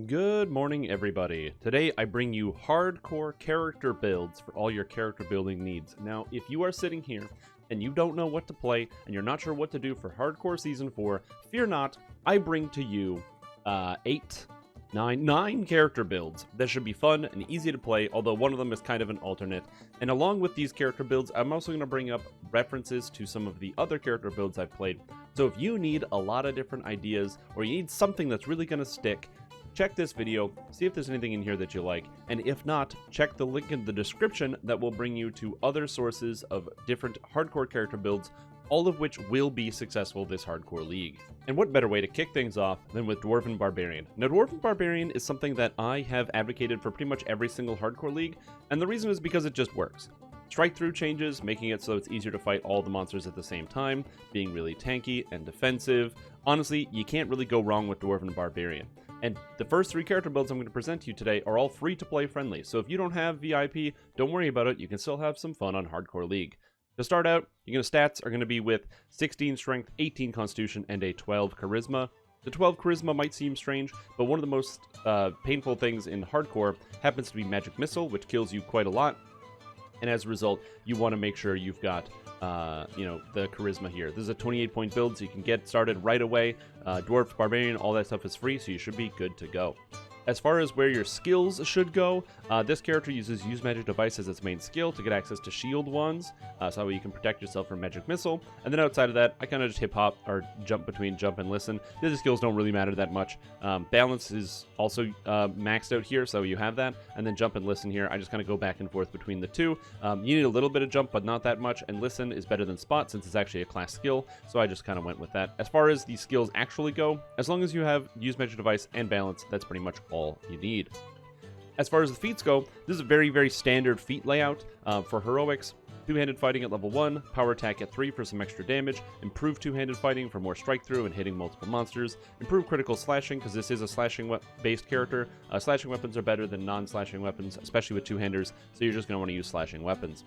Good morning, everybody. Today I bring you hardcore character builds for all your character building needs. Now, if you are sitting here and you don't know what to play and you're not sure what to do for hardcore season 4, fear not, I bring to you nine character builds that should be fun and easy to play, although one of them is kind of an alternate. And along with these character builds, I'm also going to bring up references to some of the other character builds I've played. So if you need a lot of different ideas or you need something that's really going to stick, check this video, see if there's anything in here that you like, and if not, check the link in the description that will bring you to other sources of different hardcore character builds, all of which will be successful this hardcore league. And what better way to kick things off than with Dwarf and Barbarian? Now, Dwarf and Barbarian is something that I have advocated for pretty much every single hardcore league, and the reason is because it just works. Strike-through changes, making it so it's easier to fight all the monsters at the same time, being really tanky and defensive. Honestly, you can't really go wrong with Dwarf and Barbarian. And the first 3 character builds I'm going to present to you today are all free-to-play friendly, so if you don't have VIP, don't worry about it, you can still have some fun on Hardcore League. To start out, your stats are going to be with 16 Strength, 18 Constitution, and a 12 Charisma. The 12 Charisma might seem strange, but one of the most painful things in Hardcore happens to be Magic Missile, which kills you quite a lot, and as a result, you want to make sure you've got the charisma here. This is a 28-point build, so you can get started right away. Dwarf, Barbarian, all that stuff is free, so you should be good to go. As far as where your skills should go, this character uses Use Magic Device as its main skill to get access to shield wands, so that way you can protect yourself from Magic Missile. And then outside of that, I kind of just hip-hop, or jump between jump and listen. The other skills don't really matter that much. Balance is also maxed out here, so you have that. And then jump and listen here, I just kind of go back and forth between the two. You need a little bit of jump, but not that much, and listen is better than spot since it's actually a class skill, so I just kind of went with that. As far as the skills actually go, as long as you have Use Magic Device and Balance, that's pretty much all you need. As far as the feats go, this is a very, very standard feat layout for heroics. Two-handed fighting at level 1, power attack at 3 for some extra damage, improved two-handed fighting for more strike-through and hitting multiple monsters, improved critical slashing because this is a slashing-based character. Slashing weapons are better than non-slashing weapons, especially with two-handers, so you're just going to want to use slashing weapons.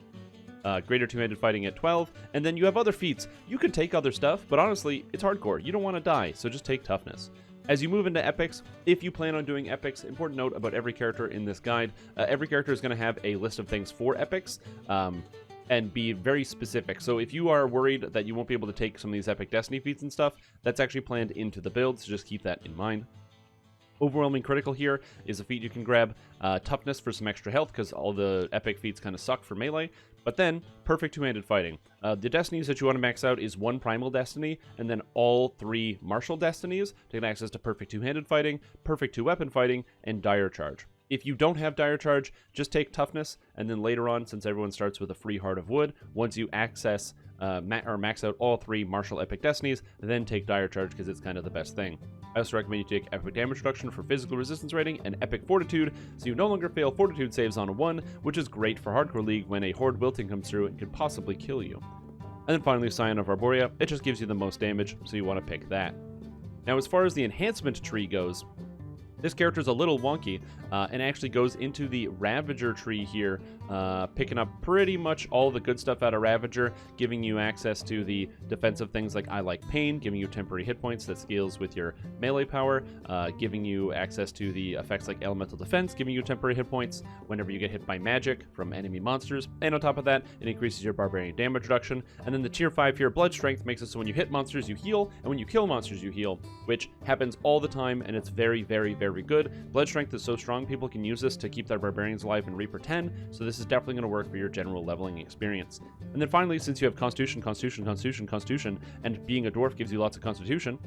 Greater two-handed fighting at 12, and then you have other feats. You could take other stuff, but honestly, it's hardcore. You don't want to die, so just take toughness. As you move into epics, if you plan on doing epics, important note about every character in this guide, every character is going to have a list of things for epics, and be very specific. So if you are worried that you won't be able to take some of these epic destiny feats and stuff, that's actually planned into the build, so just keep that in mind. Overwhelming Critical here is a feat you can grab. Toughness for some extra health, because all the epic feats kind of suck for melee. But then, Perfect Two-Handed Fighting. The destinies that you want to max out is 1 Primal Destiny, and then all 3 Martial Destinies to get access to Perfect Two-Handed Fighting, Perfect Two-Weapon Fighting, and Dire Charge. If you don't have Dire Charge, just take Toughness, and then later on, since everyone starts with a free Heart of Wood, once you access max out all 3 Martial Epic Destinies, then take Dire Charge because it's kind of the best thing. I also recommend you take Epic Damage Reduction for physical resistance rating and Epic Fortitude, so you no longer fail Fortitude saves on a 1, which is great for Hardcore League when a Horde Wilting comes through and could possibly kill you. And then finally, Scion of Arborea. It just gives you the most damage, so you want to pick that. Now, as far as the enhancement tree goes, this character is a little wonky, and actually goes into the Ravager tree here, picking up pretty much all the good stuff out of Ravager, giving you access to the defensive things like I Like Pain, giving you temporary hit points that scales with your melee power, giving you access to the effects like Elemental Defense, giving you temporary hit points whenever you get hit by magic from enemy monsters, and on top of that, it increases your Barbarian damage reduction, and then the Tier 5 here, Blood Strength, makes it so when you hit monsters, you heal, and when you kill monsters, you heal, which happens all the time, and it's very, very, very good. Blood Strength is so strong, people can use this to keep their Barbarians alive in Reaper 10, so this is definitely going to work for your general leveling experience. And then finally, since you have Constitution, Constitution, Constitution, Constitution, and being a Dwarf gives you lots of Constitution,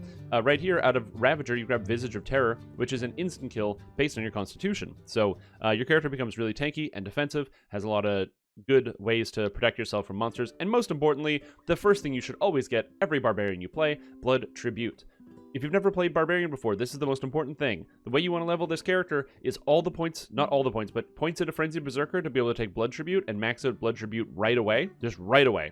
right here out of Ravager, you grab Visage of Terror, which is an instant kill based on your Constitution. So your character becomes really tanky and defensive, has a lot of good ways to protect yourself from monsters, and most importantly, the first thing you should always get every Barbarian you play, Blood Tribute. If you've never played Barbarian before, this is the most important thing. The way you want to level this character is all the points, not all the points, but points into Frenzied Berserker to be able to take Blood Tribute and max out Blood Tribute right away. Just right away.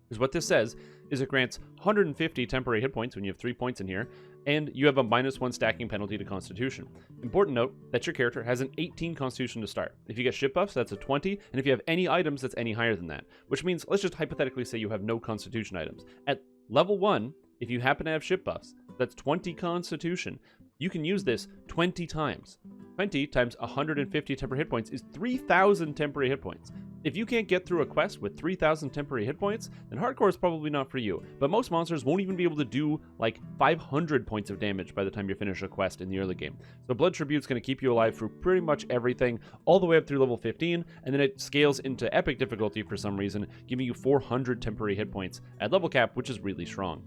Because what this says is it grants 150 temporary hit points when you have 3 points in here, and you have a -1 stacking penalty to Constitution. Important note that your character has an 18 Constitution to start. If you get ship buffs, that's a 20, and if you have any items, that's any higher than that. Which means, let's just hypothetically say you have no Constitution items. At level 1, if you happen to have ship buffs, that's 20 Constitution. you can use this 20 times. 20 times 150 temporary hit points is 3,000 temporary hit points. If you can't get through a quest with 3,000 temporary hit points, then hardcore is probably not for you. But most monsters won't even be able to do like 500 points of damage by the time you finish a quest in the early game. So Blood Tribute's going to keep you alive through pretty much everything, all the way up through level 15, and then it scales into epic difficulty for some reason, giving you 400 temporary hit points at level cap, which is really strong.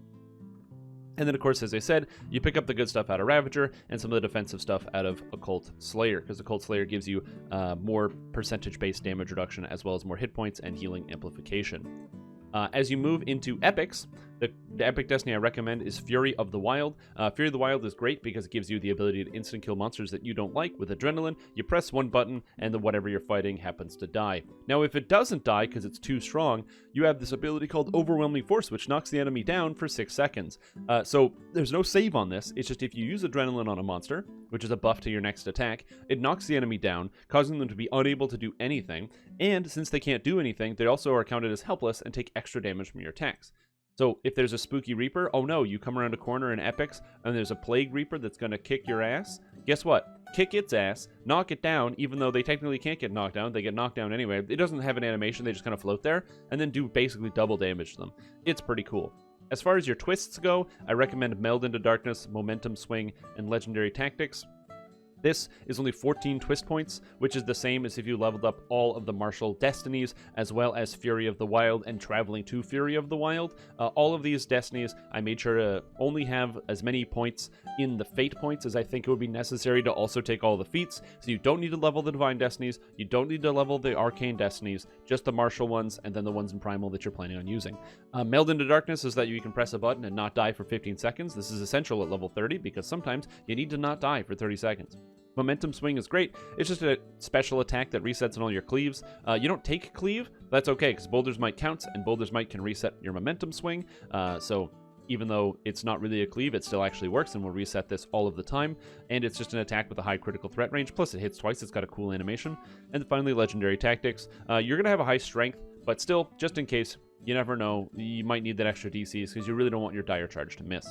And then, of course, as I said, you pick up the good stuff out of Ravager and some of the defensive stuff out of Occult Slayer, because Occult Slayer gives you more percentage-based damage reduction as well as more hit points and healing amplification. As you move into epics, the epic destiny I recommend is Fury of the Wild. Fury of the Wild is great because it gives you the ability to instant kill monsters that you don't like with adrenaline. You press one button and whatever you're fighting happens to die. Now if it doesn't die because it's too strong, you have this ability called Overwhelming Force, which knocks the enemy down for 6 seconds. So there's no save on this. It's just if you use adrenaline on a monster, which is a buff to your next attack, it knocks the enemy down, causing them to be unable to do anything. And since they can't do anything, they also are counted as helpless and take extra damage from your attacks. So if there's a Spooky Reaper, oh no, you come around a corner in epics and there's a Plague Reaper that's going to kick your ass. Guess what? Kick its ass, knock it down, even though they technically can't get knocked down. They get knocked down anyway. It doesn't have an animation. They just kind of float there and then do basically double damage to them. It's pretty cool. As far as your twists go, I recommend Meld into Darkness, Momentum Swing, and Legendary Tactics. This is only 14 twist points, which is the same as if you leveled up all of the martial destinies, as well as Fury of the Wild and Traveling to Fury of the Wild. All of these destinies, I made sure to only have as many points in the fate points as I think it would be necessary to also take all the feats. So you don't need to level the Divine Destinies, you don't need to level the Arcane Destinies, just the martial ones, and then the ones in Primal that you're planning on using. Meld into Darkness is that you can press a button and not die for 15 seconds. This is essential at level 30 because sometimes you need to not die for 30 seconds. Momentum Swing is great. It's just a special attack that resets on all your cleaves. You don't take cleave. That's okay, because Boulder's Might counts, and Boulder's Might can reset your Momentum Swing. So even though it's not really a cleave, it still actually works, and will reset this all of the time. And it's just an attack with a high critical threat range, plus it hits twice. It's got a cool animation. And finally, Legendary Tactics. You're going to have a high strength, but still, just in case, you never know, you might need that extra DCs, because you really don't want your Dire Charge to miss.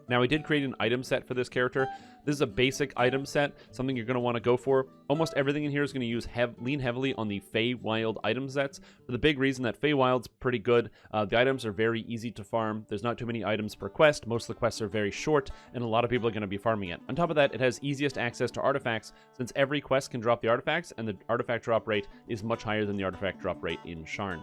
Now, I did create an item set for this character. This is a basic item set, something you're going to want to go for. Almost everything in here is going to use lean heavily on the Feywild item sets, for the big reason that Feywild's pretty good. The items are very easy to farm. There's not too many items per quest. Most of the quests are very short, and a lot of people are going to be farming it. On top of that, it has easiest access to artifacts, since every quest can drop the artifacts, and the artifact drop rate is much higher than the artifact drop rate in Sharn.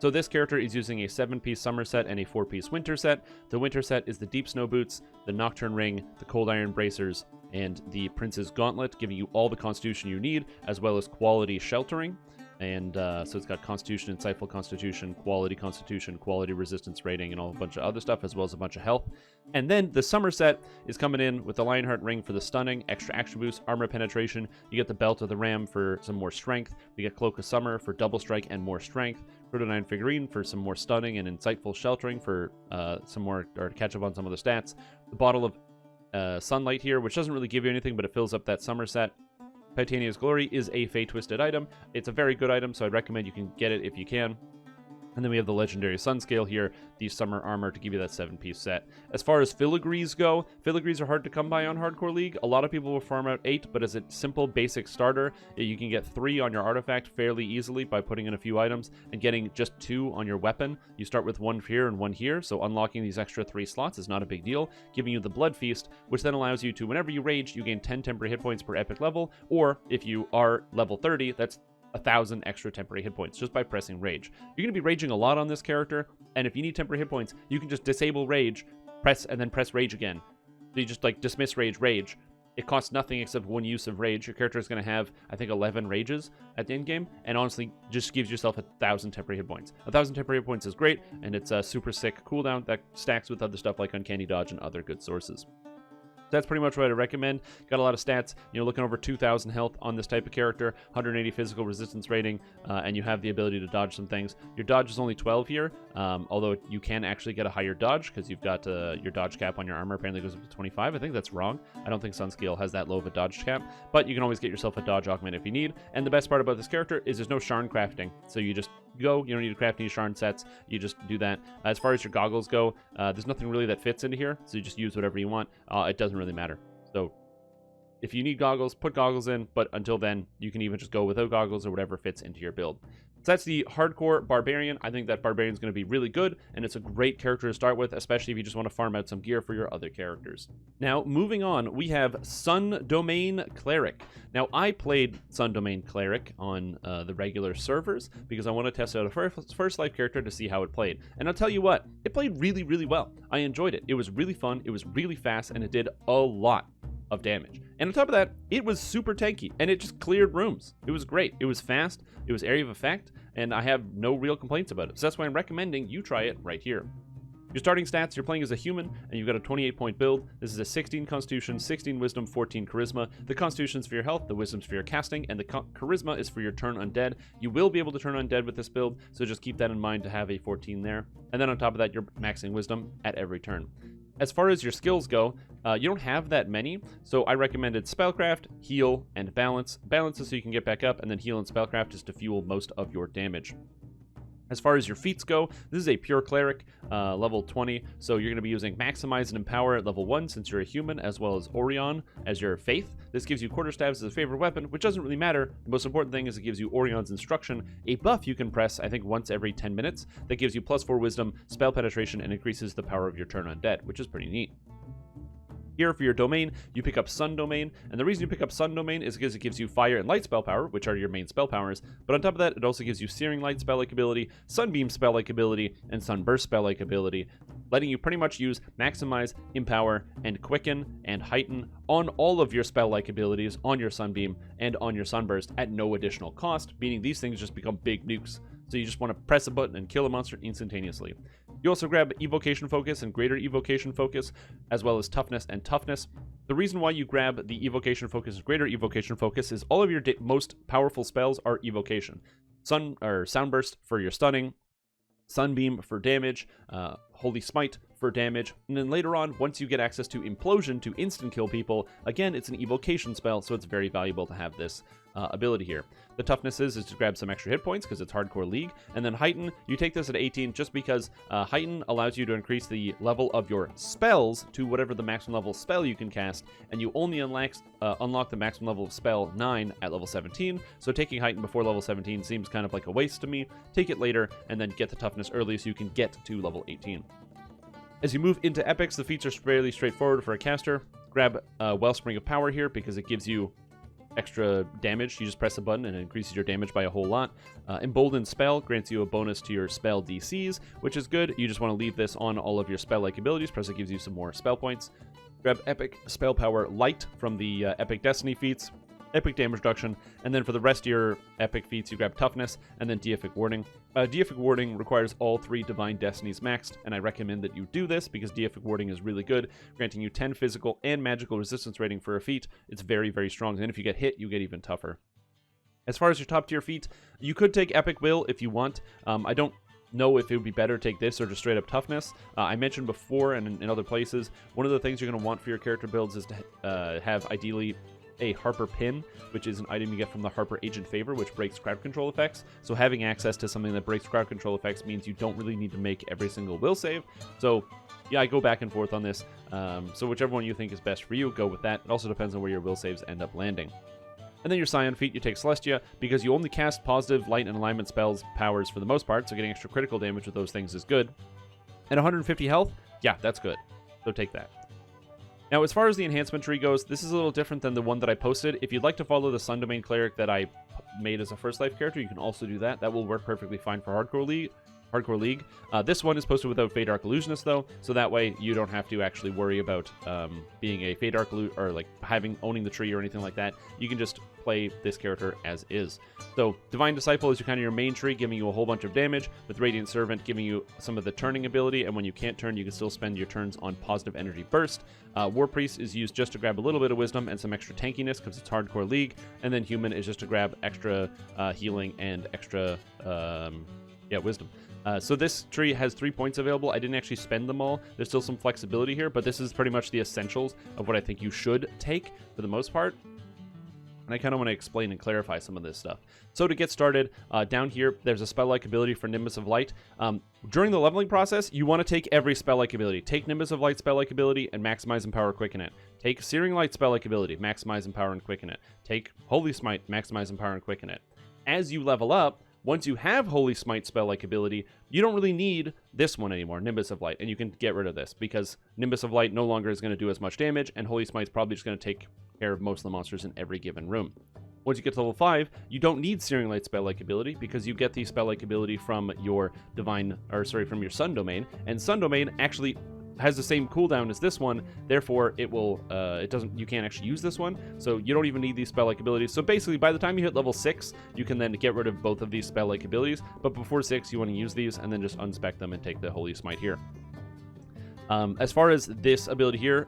So this character is using a 7-piece summer set and a 4-piece winter set. The winter set is the Deep Snow Boots, the Nocturne Ring, the Cold Iron Bracers, and the Prince's Gauntlet, giving you all the constitution you need, as well as quality sheltering. And so it's got Constitution, Insightful Constitution, Quality Resistance Rating, and a bunch of other stuff, as well as a bunch of health. And then the Summer set is coming in with the Lionheart Ring for the Stunning, Extra Action Boost, Armor Penetration. You get the Belt of the Ram for some more strength. You get Cloak of Summer for double strike and more strength. Protonine Figurine for some more stunning and insightful sheltering for some more, or to catch up on some of the stats. The Bottle of Sunlight here, which doesn't really give you anything, but it fills up that Summer set. Titania's Glory is a Fey-twisted item. It's a very good item, so I'd recommend you can get it if you can. And then we have the Legendary Sun Scale here, the Summer Armor, to give you that 7-piece set. As far as filigrees go, filigrees are hard to come by on Hardcore League. A lot of people will farm out 8, but as a simple basic starter, you can get 3 on your artifact fairly easily by putting in a few items and getting just 2 on your weapon. You start with 1 here and 1 here, so unlocking these extra 3 slots is not a big deal, giving you the Blood Feast, which then allows you to, whenever you rage, you gain 10 temporary hit points per epic level, or if you are level 30, that's 1,000 extra temporary hit points just by pressing Rage. You're going to be raging a lot on this character, and if you need temporary hit points, you can just disable Rage, press Rage again. So you just, like, dismiss Rage. It costs nothing except 1 use of Rage. Your character is going to have, I think, 11 Rages at the end game, and honestly, just gives yourself 1,000 temporary hit points. 1,000 temporary hit points is great, and it's a super sick cooldown that stacks with other stuff like Uncanny Dodge and other good sources. That's pretty much what I recommend. Got a lot of stats, looking over 2,000 health on this type of character, 180 physical resistance rating, and you have the ability to dodge some things. Your dodge is only 12 here, although you can actually get a higher dodge because you've got your dodge cap on your armor apparently goes up to 25. I think that's wrong. I don't think Sunscale has that low of a dodge cap, but you can always get yourself a dodge augment if you need. And the best part about this character is there's no Sharn crafting, so you just go. You don't need to craft any Sharn sets. You just do that. As far as your goggles go, there's nothing really that fits into here, so you just use whatever you want. It doesn't really matter. So if you need goggles, put goggles in, but until then, you can even just go without goggles or whatever fits into your build. So that's the hardcore Barbarian. I think that Barbarian is going to be really good, and it's a great character to start with, especially if you just want to farm out some gear for your other characters. Now, moving on, we have Sun Domain Cleric. Now, I played Sun Domain Cleric on the regular servers because I want to test out a first life character to see how it played. And I'll tell you what, it played really, really well. I enjoyed it. It was really fun, it was really fast, and it did a lot of damage. And on top of that, it was super tanky, and it just cleared rooms. It was great. It was fast, it was area of effect, and I have no real complaints about it. So that's why I'm recommending you try it right here. Your starting stats, you're playing as a human, and you've got a 28-point build. This is a 16 Constitution, 16 Wisdom, 14 Charisma. The Constitution's for your health, the Wisdom's for your casting, and the Charisma is for your turn undead. You will be able to turn undead with this build, so just keep that in mind to have a 14 there. And then on top of that, you're maxing Wisdom at every turn. As far as your skills go, you don't have that many, so I recommended Spellcraft, Heal, and Balance. Balance is so you can get back up, and then Heal and Spellcraft is to fuel most of your damage. As far as your feats go, this is a pure cleric, level 20, so you're going to be using Maximize and Empower at level 1 since you're a human, as well as Orion as your faith. This gives you quarterstaves as a favorite weapon, which doesn't really matter. The most important thing is it gives you Orion's Instruction, a buff you can press, I think, once every 10 minutes, that gives you +4 wisdom, spell penetration, and increases the power of your turn undead, which is pretty neat. Here for your domain, you pick up Sun Domain, and the reason you pick up Sun Domain is because it gives you Fire and Light spell power, which are your main spell powers, but on top of that, it also gives you Searing Light spell-like ability, Sunbeam spell-like ability, and Sunburst spell-like ability, letting you pretty much use Maximize, Empower, and Quicken, and Heighten on all of your spell-like abilities, on your Sunbeam, and on your Sunburst at no additional cost, meaning these things just become big nukes. So you just want to press a button and kill a monster instantaneously. You also grab Evocation Focus and Greater Evocation Focus, as well as Toughness and Toughness. The reason why you grab the Evocation Focus and Greater Evocation Focus is all of your most powerful spells are Evocation. Soundburst for your stunning, Sunbeam for damage, Holy Smite for damage, and then later on, once you get access to Implosion to instant kill people, again, it's an evocation spell, so it's very valuable to have this ability here. The toughness is to grab some extra hit points because it's hardcore league, and then Heighten, you take this at 18 just because Heighten allows you to increase the level of your spells to whatever the maximum level spell you can cast, and you only unlock the maximum level of spell 9 at level 17, so taking Heighten before level 17 seems kind of like a waste to me. Take it later, and then get the toughness early so you can get to level 18. As you move into epics, the feats are fairly straightforward for a caster. Grab Wellspring of Power here because it gives you extra damage. You just press a button and it increases your damage by a whole lot. Emboldened Spell grants you a bonus to your spell DCs, which is good. You just want to leave this on all of your spell-like abilities, plus it gives you some more spell points. Grab Epic Spell Power Light from the Epic Destiny feats, Epic Damage Reduction, and then for the rest of your Epic feats, you grab Toughness, and then Deific Warding. Deific Warding requires all 3 Divine Destinies maxed, and I recommend that you do this because Deific Warding is really good, granting you 10 physical and magical resistance rating for a feat. It's very, very strong, and if you get hit, you get even tougher. As far as your top tier feat, you could take Epic Will if you want. I don't know if it would be better to take this or just straight up toughness. I mentioned before and in other places, one of the things you're going to want for your character builds is to have ideally a Harper Pin, which is an item you get from the Harper Agent Favor, which breaks crowd control effects. So having access to something that breaks crowd control effects means you don't really need to make every single will save. So yeah, I go back and forth on this. So whichever one you think is best for you, go with that. It also depends on where your will saves end up landing. And then your Scion feat, you take Celestia, because you only cast positive light and alignment spells powers for the most part, so getting extra critical damage with those things is good. And 150 health, yeah, that's good. So take that. Now, as far as the enhancement tree goes, this is a little different than the one that I posted. If you'd like to follow the Sun Domain Cleric that I made as a first life character, you can also do that. That will work perfectly fine for Hardcore League. This one is posted without Fey Dark Illusionist, though, so that way you don't have to actually worry about being a Fey Dark or like owning the tree or anything like that. You can just play this character as is. So Divine Disciple is your main tree, giving you a whole bunch of damage, with Radiant Servant giving you some of the turning ability, and when you can't turn, you can still spend your turns on Positive Energy Burst. War Priest is used just to grab a little bit of wisdom and some extra tankiness because it's Hardcore League, and then Human is just to grab extra healing and extra wisdom. So this tree has 3 points available. I didn't actually spend them all. There's still some flexibility here, but this is pretty much the essentials of what I think you should take for the most part. And I kind of want to explain and clarify some of this stuff. So to get started, down here, there's a spell-like ability for Nimbus of Light. During the leveling process, you want to take every spell-like ability. Take Nimbus of Light spell-like ability and maximize Empower Quicken it. Take Searing Light spell-like ability, maximize Empower and Quicken it. Take Holy Smite, maximize Empower and Quicken it. As you level up, once you have Holy Smite spell-like ability, you don't really need this one anymore, Nimbus of Light, and you can get rid of this, because Nimbus of Light no longer is going to do as much damage, and Holy Smite's probably just going to take care of most of the monsters in every given room. Once you get to level 5, you don't need Searing Light spell-like ability, because you get the spell-like ability from your from your Sun Domain, and Sun Domain actually has the same cooldown as this one, therefore it will, you can't actually use this one, so you don't even need these spell-like abilities. So basically, by the time you hit level 6, you can then get rid of both of these spell-like abilities, but before 6, you want to use these, and then just unspec them and take the Holy Smite here. As far as this ability here,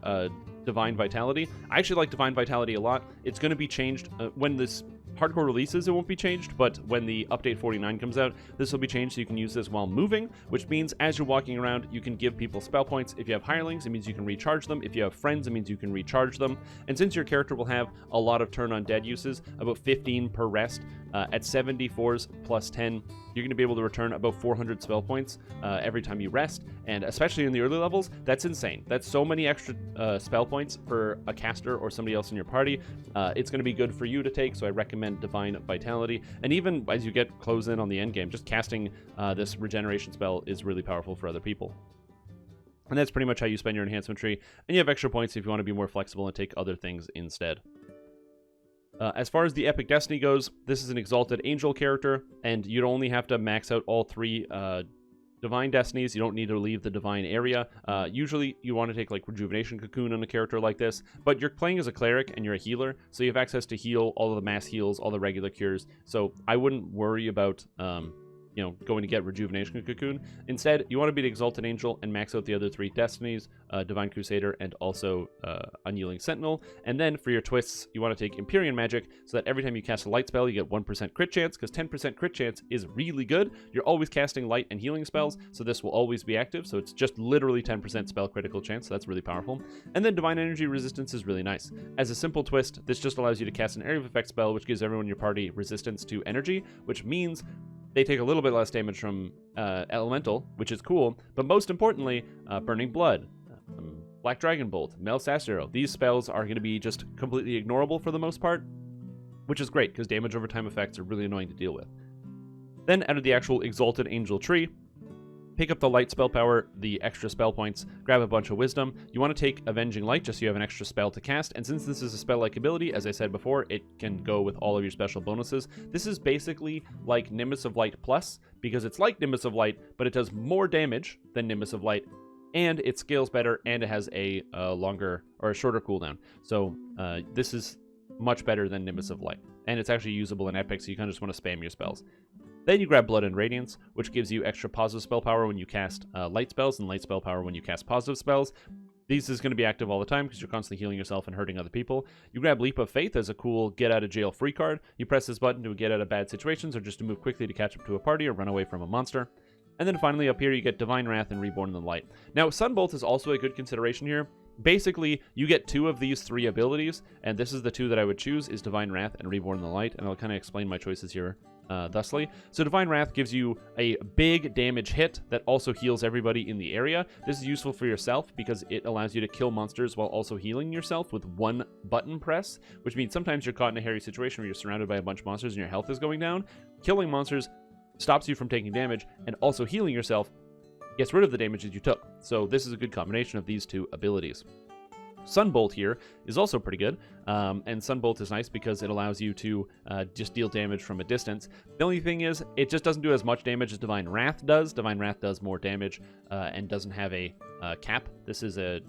Divine Vitality, I actually like Divine Vitality a lot. It's going to be changed when this hardcore releases, it won't be changed, but when the update 49 comes out, this will be changed so you can use this while moving, which means as you're walking around, you can give people spell points. If you have hirelings, it means you can recharge them. If you have friends, it means you can recharge them. And since your character will have a lot of turn undead uses, about 15 per rest, at 74s plus 10, you're going to be able to return about 400 spell points every time you rest, and especially in the early levels, that's insane. That's so many extra spell points for a caster or somebody else in your party. It's going to be good for you to take, so I recommend Divine Vitality. And even as you get close in on the end game, just casting this regeneration spell is really powerful for other people. And that's pretty much how you spend your enhancement tree, and you have extra points if you want to be more flexible and take other things instead. As far as the Epic Destiny goes, this is an Exalted Angel character, and you'd only have to max out all 3 Divine Destinies. You don't need to leave the Divine area. Usually, you want to take, like, Rejuvenation Cocoon on a character like this, but you're playing as a Cleric, and you're a healer, so you have access to heal all of the mass heals, all the regular cures, so I wouldn't worry about going to get Rejuvenation Cocoon. Instead, you want to be the Exalted Angel and max out the other 3 Destinies, Divine Crusader, and also Unyielding Sentinel. And then for your twists, you want to take Empyrean Magic, so that every time you cast a light spell, you get 1% crit chance, because 10% crit chance is really good. You're always casting light and healing spells, so this will always be active, so it's just literally 10% spell critical chance, so that's really powerful. And then Divine Energy Resistance is really nice. As a simple twist, this just allows you to cast an Area of Effect spell, which gives everyone in your party resistance to energy, which means they take a little bit less damage from Elemental, which is cool, but most importantly, Burning Blood, Black Dragon Bolt, Melsass Arrow. These spells are going to be just completely ignorable for the most part, which is great, because damage over time effects are really annoying to deal with. Then, out of the actual Exalted Angel tree, pick up the light spell power, the extra spell points, grab a bunch of wisdom. You want to take Avenging Light just so you have an extra spell to cast, and since this is a spell-like ability, as I said before, it can go with all of your special bonuses. This is basically like Nimbus of Light Plus, because it's like Nimbus of Light, but it does more damage than Nimbus of Light, and it scales better, and it has a longer or a shorter cooldown. So this is much better than Nimbus of Light, and it's actually usable in Epic, so you kind of just want to spam your spells. Then you grab Blood and Radiance, which gives you extra positive spell power when you cast light spells, and light spell power when you cast positive spells. This is going to be active all the time because you're constantly healing yourself and hurting other people. You grab Leap of Faith as a cool get-out-of-jail-free card. You press this button to get out of bad situations, or just to move quickly to catch up to a party or run away from a monster. And then finally up here you get Divine Wrath and Reborn in the Light. Now, Sunbolt is also a good consideration here. Basically, you get 2 of these 3 abilities, and this is the 2 that I would choose, is Divine Wrath and Reborn in the Light, and I'll kind of explain my choices here thusly. So Divine Wrath gives you a big damage hit that also heals everybody in the area. This is useful for yourself because it allows you to kill monsters while also healing yourself with 1 button press, which means sometimes you're caught in a hairy situation where you're surrounded by a bunch of monsters and your health is going down. Killing monsters stops you from taking damage, and also healing yourself gets rid of the damage that you took. So this is a good combination of these 2 abilities. Sunbolt here is also pretty good, and Sunbolt is nice because it allows you to just deal damage from a distance. The only thing is, it just doesn't do as much damage as Divine Wrath does. Divine Wrath does more damage and doesn't have a cap. This is a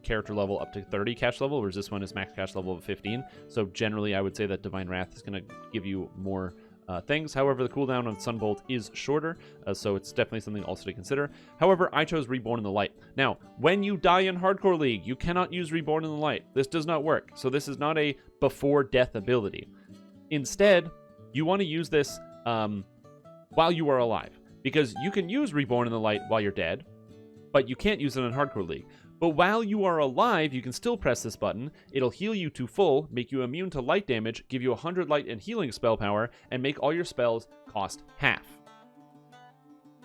character level up to 30 catch level, whereas this one is max catch level of 15. So generally, I would say that Divine Wrath is going to give you more things. However, the cooldown on Sunbolt is shorter, so it's definitely something also to consider. However, I chose Reborn in the Light. Now, when you die in Hardcore League, you cannot use Reborn in the Light. This does not work. So this is not a before death ability. Instead, you want to use this while you are alive, because you can use Reborn in the Light while you're dead, but you can't use it in Hardcore League. But while you are alive, you can still press this button. It'll heal you to full, make you immune to light damage, give you 100 light and healing spell power, and make all your spells cost half.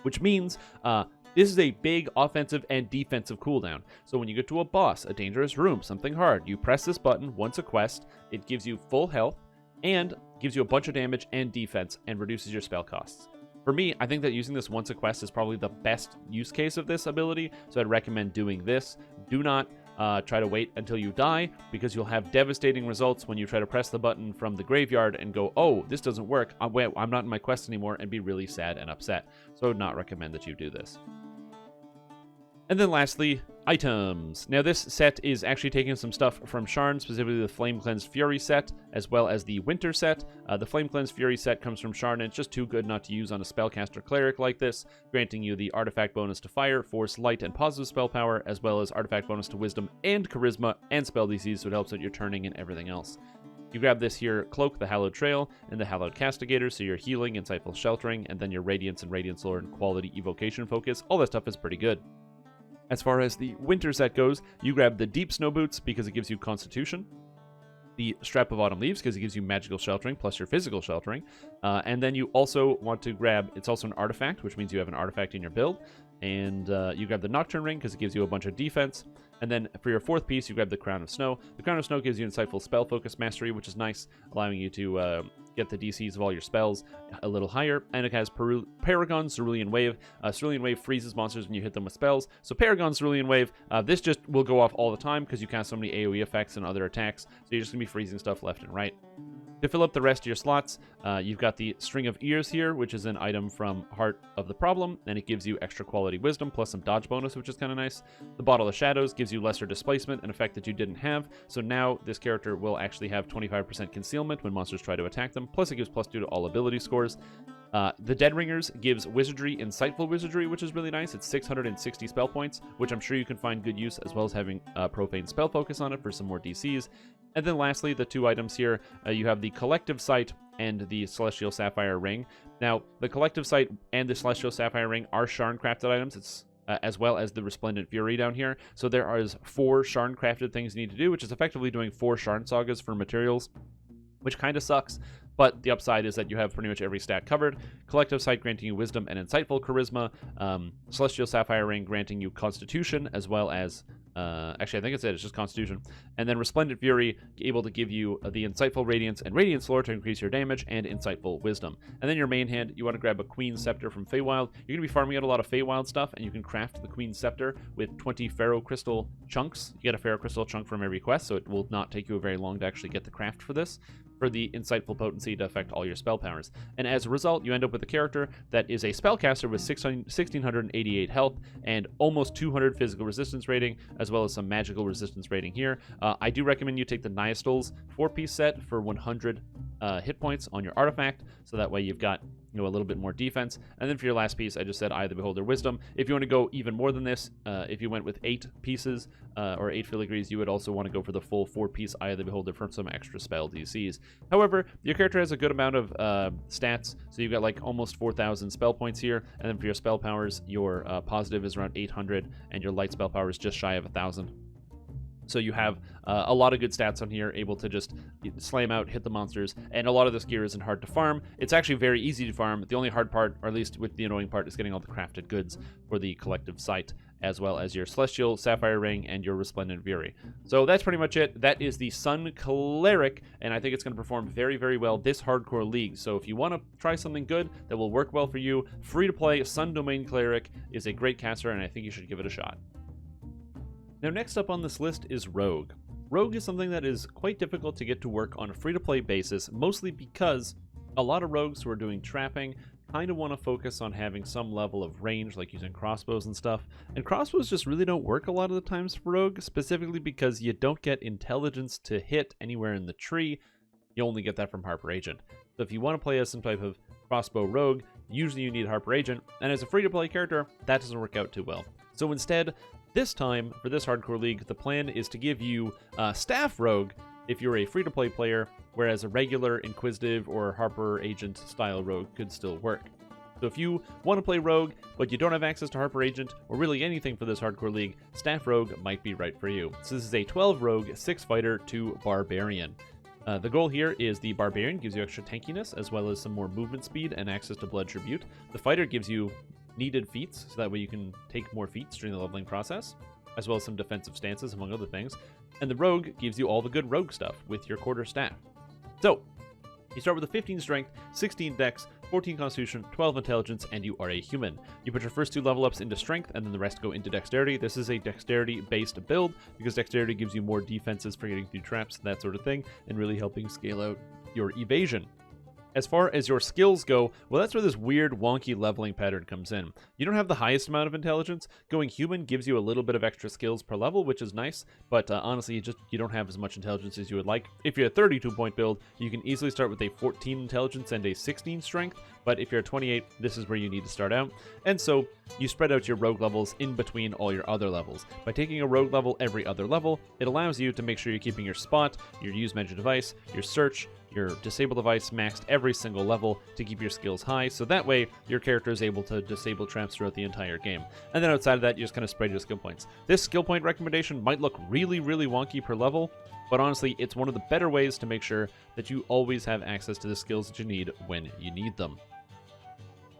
Which means, This is a big offensive and defensive cooldown. So when you get to a boss, a dangerous room, something hard, you press this button once a quest, it gives you full health, and gives you a bunch of damage and defense, and reduces your spell costs. For me, I think that using this once a quest is probably the best use case of this ability, so I'd recommend doing this. Do not try to wait until you die, because you'll have devastating results when you try to press the button from the graveyard and go, oh, this doesn't work, I'm not in my quest anymore, and be really sad and upset. So I would not recommend that you do this. And then lastly, items. Now this set is actually taking some stuff from Sharn, specifically the Flame Cleansed Fury set, as well as the Winter set. The Flame Cleansed Fury set comes from Sharn, and it's just too good not to use on a Spellcaster Cleric like this, granting you the artifact bonus to Fire, Force, Light, and Positive Spell Power, as well as artifact bonus to Wisdom and Charisma and Spell DCs, so it helps out your turning and everything else. You grab this here Cloak, the Hallowed Trail, and the Hallowed Castigator, so your healing, insightful sheltering, and then your Radiance and Radiance Lore and Quality Evocation focus. All that stuff is pretty good. As far as the Winter set goes, you grab the Deep Snow Boots because it gives you Constitution, the Strap of Autumn Leaves because it gives you magical sheltering plus your physical sheltering, and then you also want to grab, it's also an artifact, which means you have an artifact in your build, and you grab the Nocturne Ring because it gives you a bunch of defense, and then for your fourth piece, you grab the Crown of Snow. The Crown of Snow gives you Insightful Spell Focus Mastery, which is nice, allowing you to get the DCs of all your spells a little higher, and it has Paragon Cerulean Wave. Cerulean Wave freezes monsters when you hit them with spells, so Paragon Cerulean Wave, this just will go off all the time because you cast so many AoE effects and other attacks, so you're just going to be freezing stuff left and right. To fill up the rest of your slots, you've got the String of Ears here, which is an item from Heart of the Problem, and it gives you extra quality wisdom plus some dodge bonus, which is kind of nice. The Bottle of Shadows gives you lesser displacement, an effect that you didn't have, so now this character will actually have 25% concealment when monsters try to attack them, plus it gives +2 to all ability scores. The Dead Ringers gives Wizardry, Insightful Wizardry, which is really nice. It's 660 spell points, which I'm sure you can find good use, as well as having Profane Spell Focus on it for some more DCs. And then lastly, the two items here, you have the Collective Sight and the Celestial Sapphire Ring. Now, the Collective Sight and the Celestial Sapphire Ring are Sharn crafted items. It's as well as the Resplendent Fury down here. So there are 4 Sharn crafted things you need to do, which is effectively doing 4 Sharn sagas for materials, which kind of sucks. But the upside is that you have pretty much every stat covered. Collective Sight granting you Wisdom and Insightful Charisma. Celestial Sapphire Ring granting you Constitution, as well as... actually, I think it's it. It's just Constitution. And then Resplendent Fury, able to give you the Insightful Radiance and Radiance Lore to increase your damage, and Insightful Wisdom. And then your main hand, you want to grab a Queen's Scepter from Feywild. You're going to be farming out a lot of Feywild stuff, and you can craft the Queen's Scepter with 20 Pharaoh Crystal chunks. You get a Pharaoh Crystal chunk from every quest, so it will not take you very long to actually get the craft for this, for the Insightful Potency to affect all your spell powers. And as a result, you end up with a character that is a spellcaster with 1688 health and almost 200 physical resistance rating, as well as some magical resistance rating here. I do recommend you take the Nihilstol's 4-piece set for 100 hit points on your artifact, so that way you've got a little bit more defense. And then for your last piece, I just said Eye of the Beholder Wisdom. If you want to go even more than this, if you went with 8 pieces or 8 filigrees, you would also want to go for the full 4-piece Eye of the Beholder for some extra spell DCs. However, your character has a good amount of stats, so you've got like almost 4,000 spell points here. And then for your spell powers, your positive is around 800, and your light spell power is just shy of 1,000. So you have a lot of good stats on here, able to just slam out, hit the monsters, and a lot of this gear isn't hard to farm. It's actually very easy to farm. The only hard part, or at least with the annoying part, is getting all the crafted goods for the Collective Sight, as well as your Celestial Sapphire Ring and your Resplendent Fury. So that's pretty much it. That is the Sun Cleric, and I think it's going to perform very, very well this hardcore league. So if you want to try something good that will work well for you, free to play, Sun Domain Cleric is a great caster, and I think you should give it a shot. Now next up on this list is Rogue. Rogue is something that is quite difficult to get to work on a free-to-play basis, mostly because a lot of rogues who are doing trapping kind of want to focus on having some level of range, like using crossbows and stuff, and crossbows just really don't work a lot of the times for Rogue, specifically because you don't get intelligence to hit anywhere in the tree. You only get that from Harper Agent. So if you want to play as some type of crossbow rogue, usually you need Harper Agent, and as a free-to-play character, that doesn't work out too well. So instead, this time, for this hardcore league, the plan is to give you Staff Rogue if you're a free-to-play player, whereas a regular Inquisitive or Harper Agent style Rogue could still work. So if you want to play Rogue, but you don't have access to Harper Agent, or really anything for this hardcore league, Staff Rogue might be right for you. So this is a 12 Rogue, 6 Fighter, 2 Barbarian. The goal here is the Barbarian gives you extra tankiness, as well as some more movement speed and access to Blood Tribute. The Fighter gives you needed feats, so that way you can take more feats during the leveling process, as well as some defensive stances, among other things. And the rogue gives you all the good rogue stuff with your quarter staff. So, you start with a 15 strength, 16 dex, 14 constitution, 12 intelligence, and you are a human. You put your first 2 level ups into strength, and then the rest go into dexterity. This is a dexterity-based build, because dexterity gives you more defenses for getting through traps, that sort of thing, and really helping scale out your evasion. As far as your skills go, well, that's where this weird, wonky leveling pattern comes in. You don't have the highest amount of intelligence. Going human gives you a little bit of extra skills per level, which is nice, but honestly, you don't have as much intelligence as you would like. If you're a 32-point build, you can easily start with a 14 intelligence and a 16 strength, but if you're a 28, this is where you need to start out. And so, you spread out your rogue levels in between all your other levels. By taking a rogue level every other level, it allows you to make sure you're keeping your spot, your use magic device, your search, your disable device maxed every single level to keep your skills high, so that way your character is able to disable traps throughout the entire game. And then outside of that, you just kind of spread your skill points. This skill point recommendation might look really, really wonky per level, but honestly, it's one of the better ways to make sure that you always have access to the skills that you need when you need them.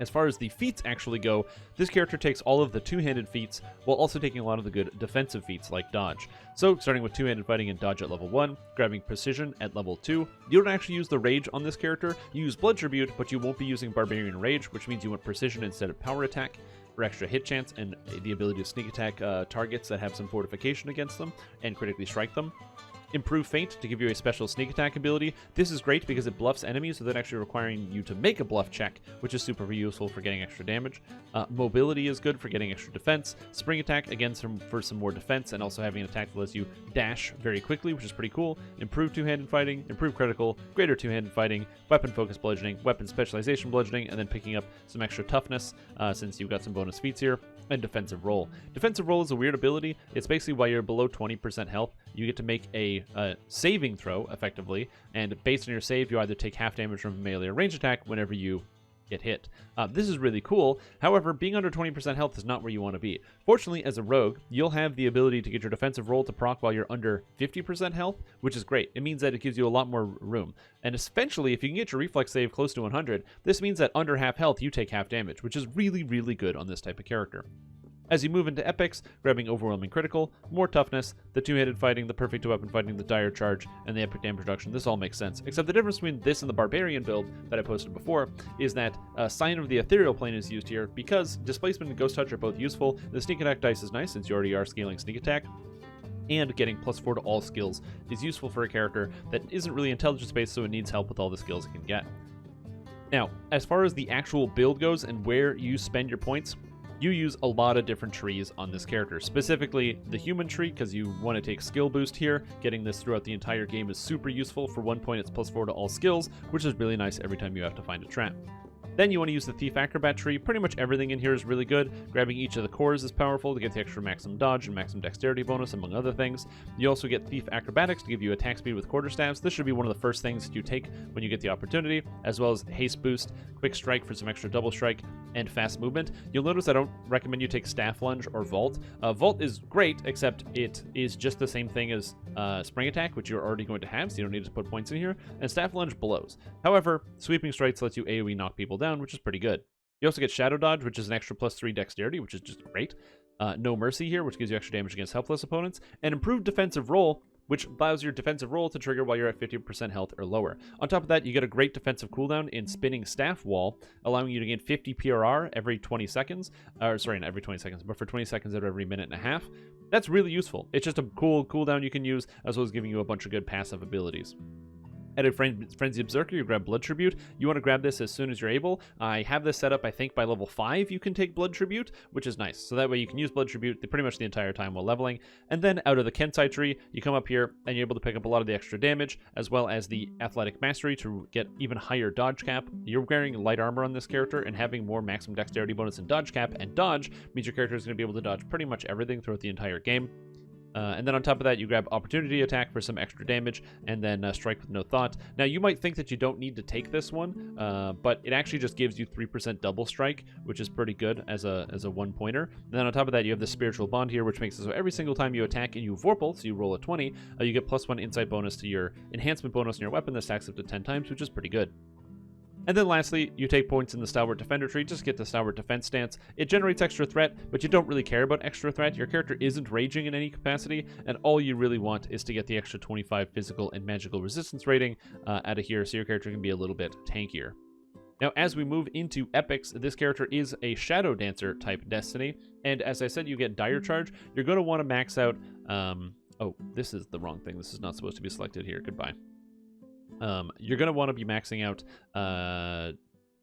As far as the feats actually go, this character takes all of the two-handed feats, while also taking a lot of the good defensive feats like dodge. So, starting with two-handed fighting and dodge at level 1, grabbing precision at level 2. You don't actually use the rage on this character, you use blood tribute, but you won't be using barbarian rage, which means you want precision instead of power attack, for extra hit chance and the ability to sneak attack targets that have some fortification against them, and critically strike them. Improve Feint to give you a special sneak attack ability. This is great because it bluffs enemies without actually requiring you to make a bluff check, which is super useful for getting extra damage. Mobility is good for getting extra defense. Spring Attack, again, for some more defense, and also having an attack that lets you dash very quickly, which is pretty cool. Improve two-handed fighting, improve critical, greater two-handed fighting, weapon focus bludgeoning, weapon specialization bludgeoning, and then picking up some extra toughness, since you've got some bonus feats here. And defensive roll. Defensive roll is a weird ability. It's basically while you're below 20% health, you get to make a saving throw, effectively, and based on your save, you either take half damage from a melee or range attack whenever you get hit. This is really cool. However, being under 20% health is not where you want to be. Fortunately, as a rogue, you'll have the ability to get your defensive roll to proc while you're under 50% health, which is great. It means that it gives you a lot more room. And eventually, if you can get your reflex save close to 100, this means that under half health, you take half damage, which is really, really good on this type of character. As you move into epics, grabbing overwhelming critical, more toughness, the two-handed fighting, the perfect weapon fighting, the dire charge, and the epic damage reduction, this all makes sense. Except the difference between this and the barbarian build that I posted before is that Sign of the Ethereal Plane is used here because displacement and ghost touch are both useful. The sneak attack dice is nice since you already are scaling sneak attack, and getting +4 to all skills is useful for a character that isn't really intelligence based, so it needs help with all the skills it can get. Now, as far as the actual build goes and where you spend your points, you use a lot of different trees on this character, specifically the human tree, because you want to take skill boost here. Getting this throughout the entire game is super useful. For 1 point, it's +4 to all skills, which is really nice every time you have to find a trap. Then you want to use the Thief Acrobat tree. Pretty much everything in here is really good. Grabbing each of the cores is powerful to get the extra maximum dodge and maximum dexterity bonus, among other things. You also get Thief Acrobatics to give you attack speed with quarterstaffs. This should be one of the first things you take when you get the opportunity, as well as Haste Boost, Quick Strike for some extra double strike, and fast movement. You'll notice I don't recommend you take Staff Lunge or Vault. Vault is great, except it is just the same thing as Spring Attack, which you're already going to have, so you don't need to put points in here, and Staff Lunge blows. However, Sweeping Strikes lets you AoE knock people down, which is pretty good. You also get Shadow Dodge, which is an extra +3 dexterity, which is just great. No Mercy here, which gives you extra damage against helpless opponents. And Improved Defensive Roll, which allows your defensive roll to trigger while you're at 50% health or lower. On top of that, you get a great defensive cooldown in Spinning Staff Wall, allowing you to gain 50 PRR every 20 seconds. Sorry, not every 20 seconds, but for 20 seconds out of every minute and a half. That's really useful. It's just a cool cooldown you can use, as well as giving you a bunch of good passive abilities. At a Frenzied Berserker, you grab Blood Tribute. You want to grab this as soon as you're able. I have this set up, I think by level 5 you can take Blood Tribute, which is nice. So that way you can use Blood Tribute pretty much the entire time while leveling. And then out of the Kensai tree, you come up here and you're able to pick up a lot of the extra damage, as well as the Athletic Mastery to get even higher dodge cap. You're wearing light armor on this character, and having more maximum dexterity bonus and dodge cap, and dodge means your character is going to be able to dodge pretty much everything throughout the entire game. And then on top of that, you grab Opportunity Attack for some extra damage, and then Strike with No Thought. Now, you might think that you don't need to take this one, but it actually just gives you 3% double strike, which is pretty good as a one-pointer. And then on top of that, you have the Spiritual Bond here, which makes it so every single time you attack and you Vorpal, so you roll a 20, you get +1 insight bonus to your enhancement bonus on your weapon that stacks up to 10 times, which is pretty good. And then lastly, you take points in the Stalwart Defender tree, just get the Stalwart Defense stance. It generates extra threat, but you don't really care about extra threat. Your character isn't raging in any capacity, and all you really want is to get the extra 25 physical and magical resistance rating out of here, so your character can be a little bit tankier. Now, as we move into epics, this character is a Shadow Dancer type destiny, and as I said, you get Dire Charge. You're going to want to max out... oh, this is the wrong thing. This is not supposed to be selected here. Goodbye. You're going to want to be maxing out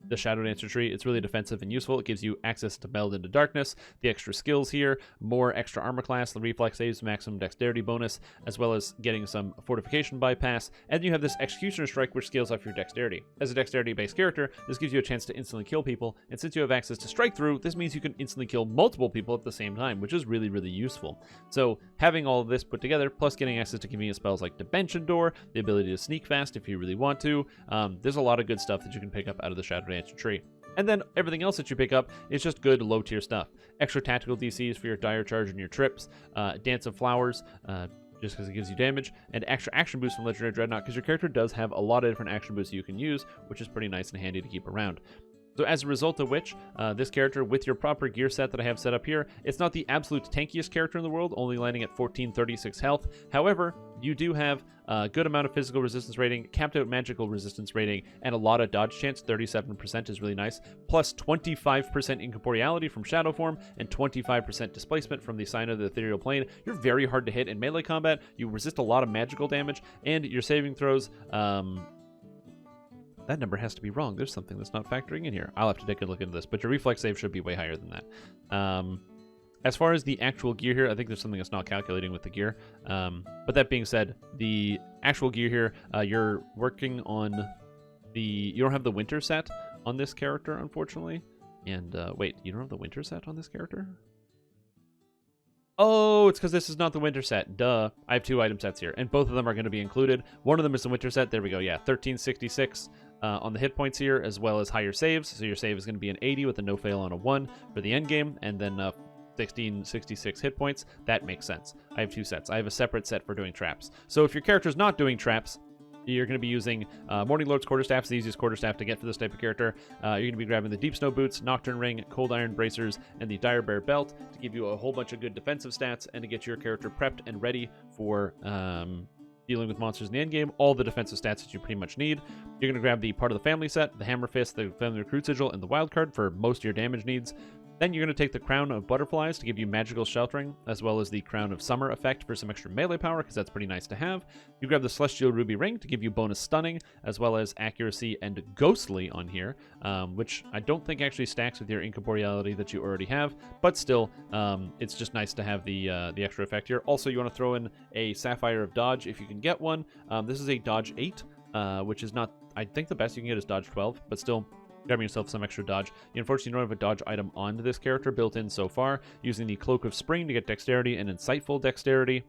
the Shadow Dancer tree. It's really defensive and useful. It gives you access to Meld into Darkness, the extra skills here, more extra armor class, the reflex saves, maximum dexterity bonus, as well as getting some fortification bypass, and you have this Executioner Strike, which scales off your dexterity. As a dexterity-based character, this gives you a chance to instantly kill people, and since you have access to Strike Through, this means you can instantly kill multiple people at the same time, which is really, really useful. So having all of this put together, plus getting access to convenient spells like Dimension Door, the ability to sneak fast if you really want to, there's a lot of good stuff that you can pick up out of the Shadow Dancer tree. And then everything else that you pick up is just good low-tier stuff. Extra tactical DCs for your Dire Charge and your trips, Dance of Flowers, just because it gives you damage, and extra action boost from Legendary Dreadnought, because your character does have a lot of different action boosts you can use, which is pretty nice and handy to keep around. So as a result of which, this character, with your proper gear set that I have set up here, it's not the absolute tankiest character in the world, only landing at 1436 health. However, you do have a good amount of physical resistance rating, capped out magical resistance rating, and a lot of dodge chance. 37% is really nice. Plus 25% incorporeality from Shadow Form, and 25% displacement from the Sign of the Ethereal Plane. You're very hard to hit in melee combat, you resist a lot of magical damage, and your saving throws... that number has to be wrong. There's something that's not factoring in here. I'll have to take a look into this, but your reflex save should be way higher than that. As far as the actual gear here, I think there's something that's not calculating with the gear. But that being said, the actual gear here, you're working on the... You don't have the winter set on this character, unfortunately. And wait, you don't have the winter set on this character? Oh, it's because this is not the winter set. Duh. I have 2 item sets here, and both of them are going to be included. One of them is the winter set. There we go. Yeah, 1366 on the hit points here, as well as higher saves. So your save is going to be an 80 with a no fail on a 1 for the end game, and then 1666 hit points. That makes sense. I have 2 sets. I have a separate set for doing traps. So if your character's not doing traps, you're going to be using Morning Lord's Quarterstaff, the easiest quarterstaff to get for this type of character. You're going to be grabbing the Deep Snow Boots, Nocturne Ring, Cold Iron Bracers, and the Dire Bear Belt to give you a whole bunch of good defensive stats and to get your character prepped and ready for dealing with monsters in the endgame. All the defensive stats that you pretty much need. You're going to grab the Part of the Family set, the Hammer Fist, the Family Recruit Sigil, and the Wild Card for most of your damage needs. Then you're going to take the Crown of Butterflies to give you magical sheltering, as well as the Crown of Summer effect for some extra melee power, because that's pretty nice to have. You grab the Celestial Ruby Ring to give you bonus stunning, as well as accuracy and ghostly on here, which I don't think actually stacks with your incorporeality that you already have, but still, it's just nice to have the extra effect here. Also, you want to throw in a Sapphire of Dodge if you can get one. This is a Dodge 8, which is not, I think the best you can get is Dodge 12, but still, grabbing yourself some extra dodge. You unfortunately don't have a dodge item onto this character built in so far, using the Cloak of Spring to get dexterity and insightful dexterity.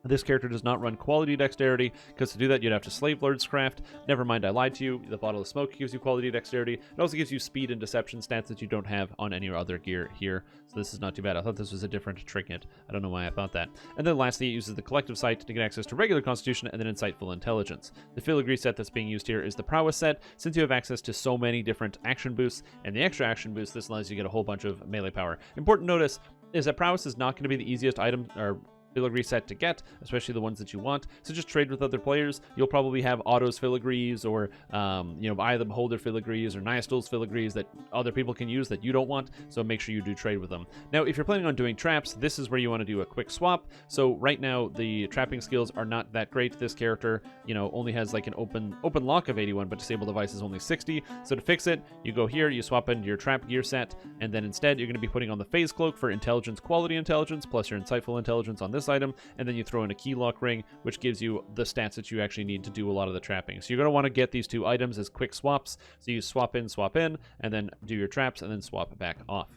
This character does not run quality dexterity, because to do that you'd have to Slave Lord's Craft. Never mind, I lied to you. The Bottle of Smoke gives you quality dexterity. It also gives you speed and deception stats that you don't have on any other gear here. So this is not too bad. I thought this was a different trinket. I don't know why I thought that. And then lastly, it uses the Collective Sight to get access to regular Constitution and then Insightful Intelligence. The Filigree set that's being used here is the Prowess set. Since you have access to so many different action boosts and the extra action boosts, this allows you to get a whole bunch of melee power. Important notice is that Prowess is not going to be the easiest item or filigree set to get, especially the ones that you want. So just trade with other players. You'll probably have Otto's filagrees or, Eye of the Beholder filagrees or Nystul's filagrees that other people can use that you don't want. So make sure you do trade with them. Now, if you're planning on doing traps, this is where you want to do a quick swap. So right now, the trapping skills are not that great. This character, only has like an open lock of 81, but disable device is only 60. So to fix it, you go here, you swap into your trap gear set, and then instead you're going to be putting on the Phase Cloak for intelligence, quality intelligence, plus your insightful intelligence on this item, and then you throw in a key lock ring, which gives you the stats that you actually need to do a lot of the trapping. So you're going to want to get these 2 items as quick swaps. So you swap in, and then do your traps, and then swap back off.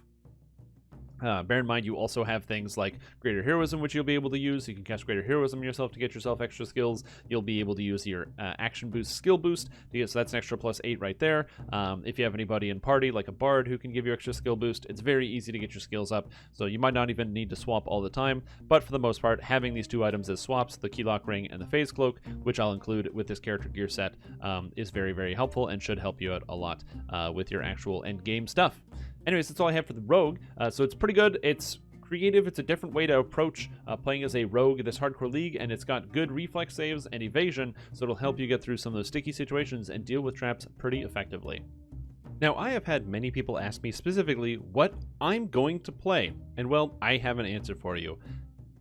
Bear in mind, you also have things like Greater Heroism, which you'll be able to use. You can cast Greater Heroism yourself to get yourself extra skills. You'll be able to use your Action Boost, Skill Boost, so that's an extra +8 right there. If you have anybody in party, like a Bard, who can give you extra Skill Boost, it's very easy to get your skills up, so you might not even need to swap all the time. But for the most part, having these 2 items as swaps, the Keylock Ring and the Phase Cloak, which I'll include with this character gear set, is very, very helpful and should help you out a lot with your actual end-game stuff. Anyways, that's all I have for the Rogue. So it's pretty good. It's creative. It's a different way to approach playing as a rogue in this hardcore league, and it's got good reflex saves and evasion, so it'll help you get through some of those sticky situations and deal with traps pretty effectively. Now, I have had many people ask me specifically what I'm going to play, and well, I have an answer for you.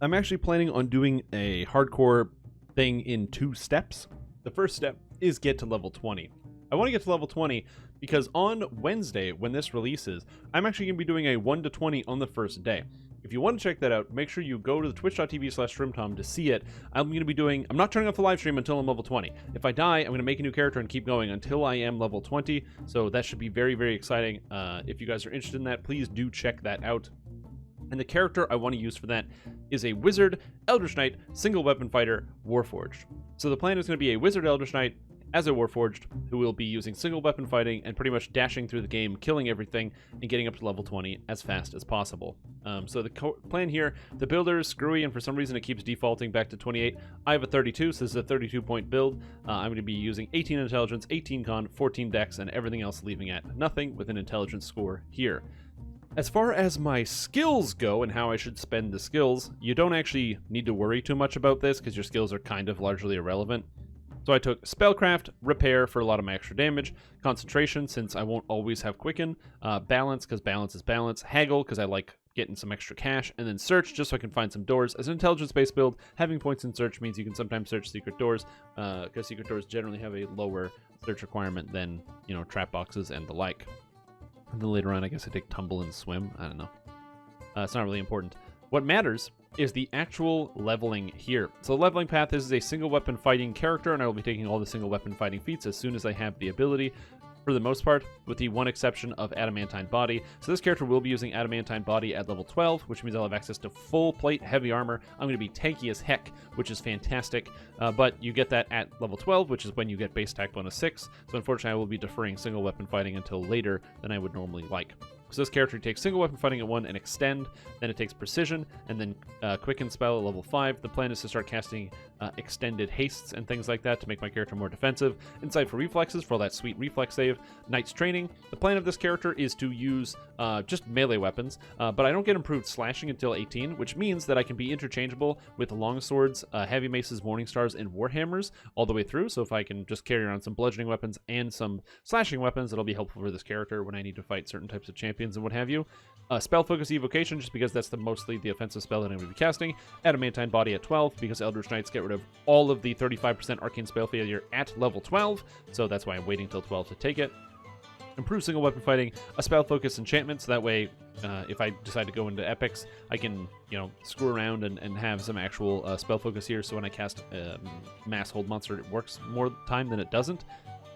I'm actually planning on doing a hardcore thing in 2 steps. The first step is get to level 20. I want to get to level 20 because on Wednesday, when this releases, I'm actually going to be doing a 1 to 20 on the first day. If you want to check that out, make sure you go to the twitch.tv/Strimtom to see it. I'm not turning off the live stream until I'm level 20. If I die, I'm going to make a new character and keep going until I am level 20. So that should be very, very exciting. If you guys are interested in that, please do check that out. And the character I want to use for that is a Wizard, Eldritch Knight, Single Weapon Fighter, Warforged. So the plan is going to be a Wizard Eldritch Knight as a Warforged, who will be using single weapon fighting and pretty much dashing through the game, killing everything, and getting up to level 20 as fast as possible. So the plan here, the builder is screwy, and for some reason it keeps defaulting back to 28. I have a 32, so this is a 32-point build. I'm going to be using 18 intelligence, 18 con, 14 dex, and everything else leaving at nothing with an intelligence score here. As far as my skills go and how I should spend the skills, you don't actually need to worry too much about this because your skills are kind of largely irrelevant. So I took Spellcraft, Repair for a lot of my extra damage, Concentration since I won't always have Quicken, Balance because balance is balance, Haggle because I like getting some extra cash, and then Search just so I can find some doors. As an intelligence-based build, having points in Search means you can sometimes search secret doors, because secret doors generally have a lower search requirement than, trap boxes and the like. And then later on, I guess I take Tumble and Swim. I don't know. It's not really important. What matters is the actual leveling here. So the leveling path is a single weapon fighting character, and I will be taking all the single weapon fighting feats as soon as I have the ability, for the most part, with the one exception of Adamantine Body. So this character will be using Adamantine Body at level 12, which means I'll have access to full plate heavy armor. I'm going to be tanky as heck, which is fantastic, but you get that at level 12, which is when you get base attack bonus 6. So unfortunately, I will be deferring single weapon fighting until later than I would normally like. So this character takes single weapon fighting at 1 and extend, then it takes precision, and then quicken spell at level 5. The plan is to start casting extended hastes and things like that to make my character more defensive. Insight for reflexes for all that sweet reflex save. Knight's Training. The plan of this character is to use just melee weapons, but I don't get improved slashing until 18, which means that I can be interchangeable with longswords, heavy maces, morning stars, and warhammers all the way through. So if I can just carry around some bludgeoning weapons and some slashing weapons, that'll be helpful for this character when I need to fight certain types of champions and what have you. Spell Focus Evocation, just because that's mostly the offensive spell that I'm going to be casting. Adamantine Body at 12, because Eldritch Knights get rid of all of the 35% Arcane Spell Failure at level 12, so that's why I'm waiting till 12 to take it. Improve single weapon fighting, a Spell Focus Enchantment, so that way if I decide to go into epics, I can, screw around and have some actual spell focus here, so when I cast Mass Hold Monster, it works more time than it doesn't.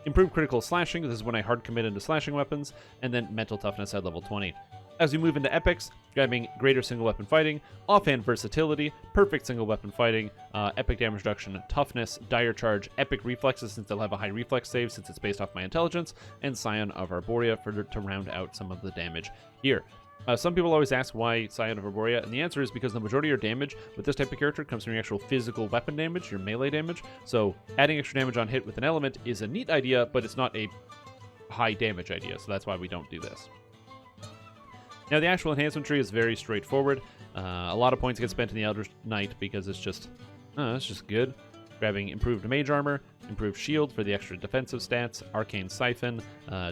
Improve critical slashing, this is when I hard commit into slashing weapons, and then mental toughness at level 20. As we move into epics, grabbing greater single weapon fighting, offhand versatility, perfect single weapon fighting, epic damage reduction, toughness, dire charge, epic reflexes since they'll have a high reflex save since it's based off my intelligence, and Scion of Arborea to round out some of the damage here. Some people always ask why Scion of Arborea, and the answer is because the majority of your damage with this type of character comes from your actual physical weapon damage, your melee damage. So adding extra damage on hit with an element is a neat idea, but it's not a high damage idea, so that's why we don't do this. Now the actual enhancement tree is very straightforward. A lot of points get spent in the Eldritch Knight because it's just good. Grabbing improved mage armor, improved shield for the extra defensive stats, arcane siphon,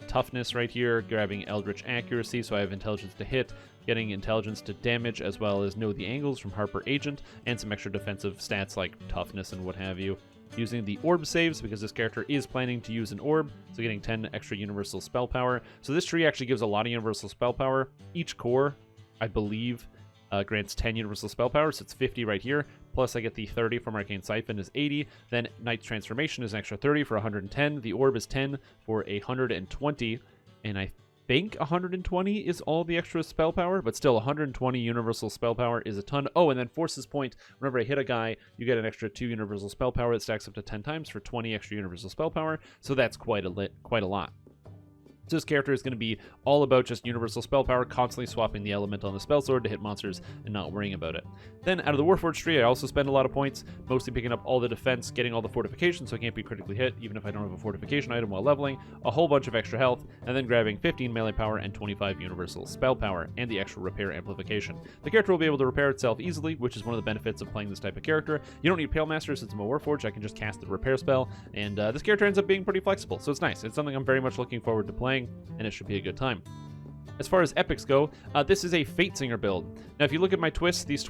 toughness right here, grabbing eldritch accuracy so I have intelligence to hit, getting intelligence to damage as well as know the angles from Harper Agent, and some extra defensive stats like toughness and what have you. Using the orb saves because this character is planning to use an orb, so getting 10 extra universal spell power. So this tree actually gives a lot of universal spell power. Each core, I believe, grants 10 universal spell power, so it's 50 right here. Plus I get the 30 from Arcane Siphon is 80. Then Knight's Transformation is an extra 30 for 110. The orb is 10 for 120. And I think 120 is all the extra spell power, but still 120 universal spell power is a ton. Oh, and then Force's Point, whenever I hit a guy, you get an extra 2 universal spell power that stacks up to 10 times for 20 extra universal spell power, so that's quite a lot. So this character is going to be all about just universal spell power, constantly swapping the element on the spell sword to hit monsters and not worrying about it. Then out of the Warforged tree, I also spend a lot of points, mostly picking up all the defense, getting all the fortifications so I can't be critically hit, even if I don't have a fortification item while leveling, a whole bunch of extra health, and then grabbing 15 melee power and 25 universal spell power, and the extra repair amplification. The character will be able to repair itself easily, which is one of the benefits of playing this type of character. You don't need Pale Master since I'm a Warforged, I can just cast the repair spell, and this character ends up being pretty flexible, so it's nice. It's something I'm very much looking forward to playing, and it should be a good time. As far as epics go, this is a Fatesinger build. Now, if you look at my twists, these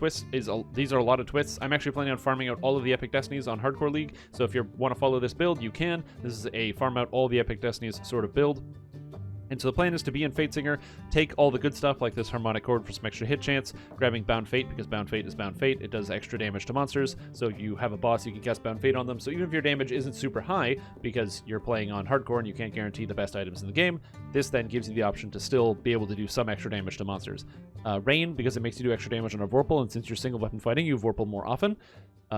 are a lot of twists. I'm actually planning on farming out all of the epic destinies on Hardcore League, so if you want to follow this build, you can. This is a farm out all the epic destinies sort of build. And so the plan is to be in Fatesinger, take all the good stuff like this Harmonic Chord for some extra hit chance, grabbing Bound Fate because Bound Fate is Bound Fate. It does extra damage to monsters, so you have a boss, you can cast Bound Fate on them. So even if your damage isn't super high because you're playing on Hardcore and you can't guarantee the best items in the game, this then gives you the option to still be able to do some extra damage to monsters. Rain, because it makes you do extra damage on a Vorpal, and since you're single weapon fighting, you Vorpal more often.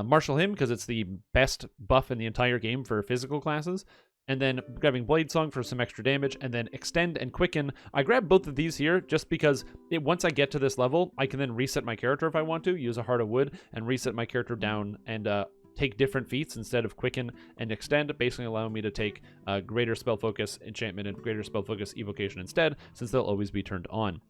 Martial Hymn, because it's the best buff in the entire game for physical classes. And then grabbing Blade Song for some extra damage, and then Extend and Quicken. I grab both of these here just because once I get to this level, I can then reset my character if I want to, use a Heart of Wood, and reset my character down and take different feats instead of Quicken and Extend, basically allowing me to take Greater Spell Focus Enchantment and Greater Spell Focus Evocation instead, since they'll always be turned on.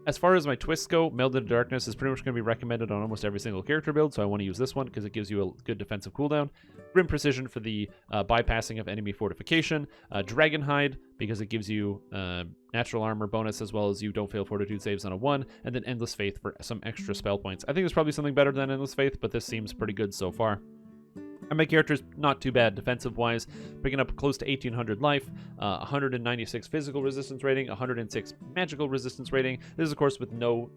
As far as my twists go, Meld into Darkness is pretty much going to be recommended on almost every single character build, so I want to use this one because it gives you a good defensive cooldown. Grim Precision for the bypassing of enemy fortification. Dragonhide because it gives you natural armor bonus as well as you don't fail fortitude saves on a 1. And then Endless Faith for some extra spell points. I think there's probably something better than Endless Faith, but this seems pretty good so far. And my character's not too bad defensive-wise, picking up close to 1800 life, 196 physical resistance rating, 106 magical resistance rating. This is, of course, with no,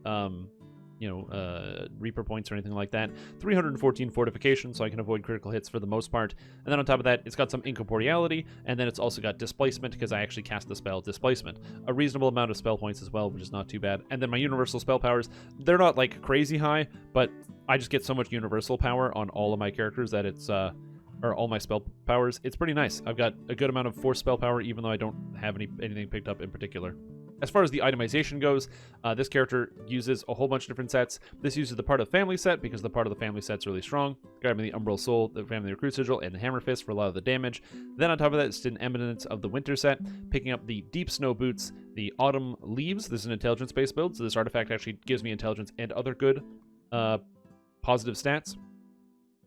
Reaper points or anything like that. 314 fortification, so I can avoid critical hits for the most part. And then on top of that, it's got some incorporeality, and then it's also got displacement, because I actually cast the spell Displacement. A reasonable amount of spell points as well, which is not too bad. And then my universal spell powers, they're not, like, crazy high, but I just get so much universal power on all of my characters that it's, or all my spell powers. It's pretty nice. I've got a good amount of force spell power, even though I don't have anything picked up in particular. As far as the itemization goes, this character uses a whole bunch of different sets. This uses the Part of the Family set because the Part of the Family set's really strong. Grabbing the Umbral Soul, the Family Recruit Sigil, and the Hammer Fist for a lot of the damage. Then on top of that, it's an Eminence of the Winter set, picking up the Deep Snow Boots, the Autumn Leaves. This is an intelligence-based build, so this artifact actually gives me intelligence and other good positive stats.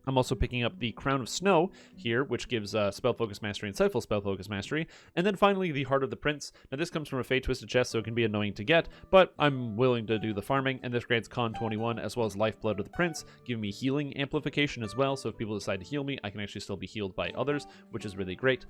I'm also picking up the Crown of Snow here, which gives Spell Focus Mastery and Insightful Spell Focus Mastery. And then finally, the Heart of the Prince. Now, this comes from a Fate Twisted chest, so it can be annoying to get, but I'm willing to do the farming, and this grants Con 21 as well as Lifeblood of the Prince, giving me healing amplification as well, so if people decide to heal me, I can actually still be healed by others, which is really great.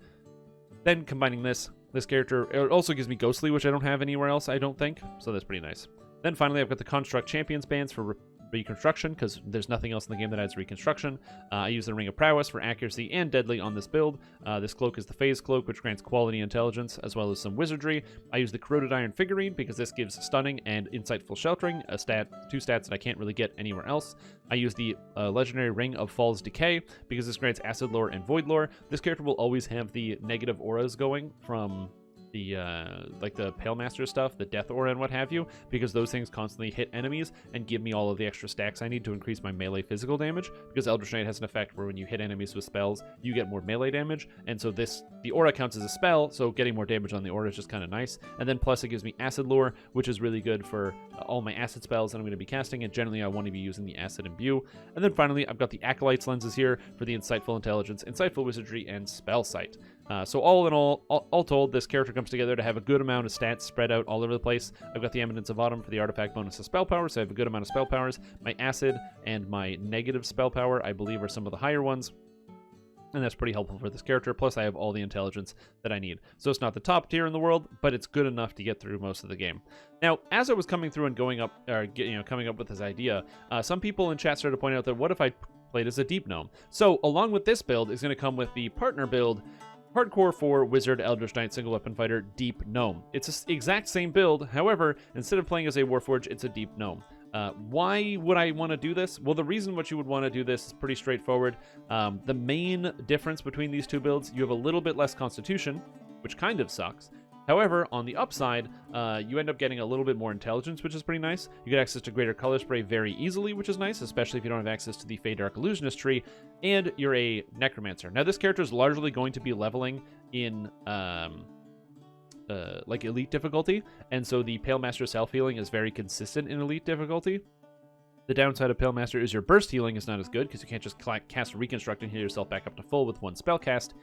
Then combining this character, it also gives me Ghostly, which I don't have anywhere else, I don't think, so that's pretty nice. Then finally, I've got the Construct Champions bands for Reconstruction, because there's nothing else in the game that adds Reconstruction. I use the Ring of Prowess for accuracy and deadly on this build. This cloak is the Phase Cloak, which grants quality intelligence, as well as some wizardry. I use the Corroded Iron Figurine, because this gives Stunning and Insightful Sheltering, two stats that I can't really get anywhere else. I use the Legendary Ring of Fall's Decay, because this grants Acid Lore and Void Lore. This character will always have the negative auras going from the like the Pale Master stuff, the Death Aura and what have you, because those things constantly hit enemies and give me all of the extra stacks I need to increase my melee physical damage, because Eldritch Knight has an effect where when you hit enemies with spells, you get more melee damage, and so the aura counts as a spell, so getting more damage on the aura is just kind of nice. And then plus it gives me Acid Lore, which is really good for all my acid spells that I'm going to be casting, and generally I want to be using the Acid Imbue. And then finally, I've got the Acolytes lenses here for the Insightful Intelligence, Insightful Wizardry, and Spell Sight. So all in all told, this character comes together to have a good amount of stats spread out all over the place. I've got the Eminence of Autumn for the artifact bonus of spell power, so I have a good amount of spell powers. My acid and my negative spell power, I believe, are some of the higher ones, and that's pretty helpful for this character. Plus, I have all the intelligence that I need. So it's not the top tier in the world, but it's good enough to get through most of the game. Now, as I was coming through and coming up with this idea, some people in chat started pointing out that what if I played as a Deep Gnome? So along with this build is going to come with the partner build, Hardcore for Wizard, Eldritch Knight, Single Weapon Fighter, Deep Gnome. It's the exact same build, however, instead of playing as a Warforged, it's a Deep Gnome. Why would I want to do this? Well, the reason what you would want to do this is pretty straightforward. The main difference between these two builds, you have a little bit less Constitution, which kind of sucks. However, on the upside, you end up getting a little bit more intelligence, which is pretty nice. You get access to greater color spray very easily, which is nice, especially if you don't have access to the Fey Dark Illusionist tree, and you're a Necromancer. Now, this character is largely going to be leveling in like elite difficulty, and so the Pale Master self-healing is very consistent in elite difficulty. The downside of Pale Master is your burst healing is not as good, because you can't just cast Reconstruct and heal yourself back up to full with one spell cast.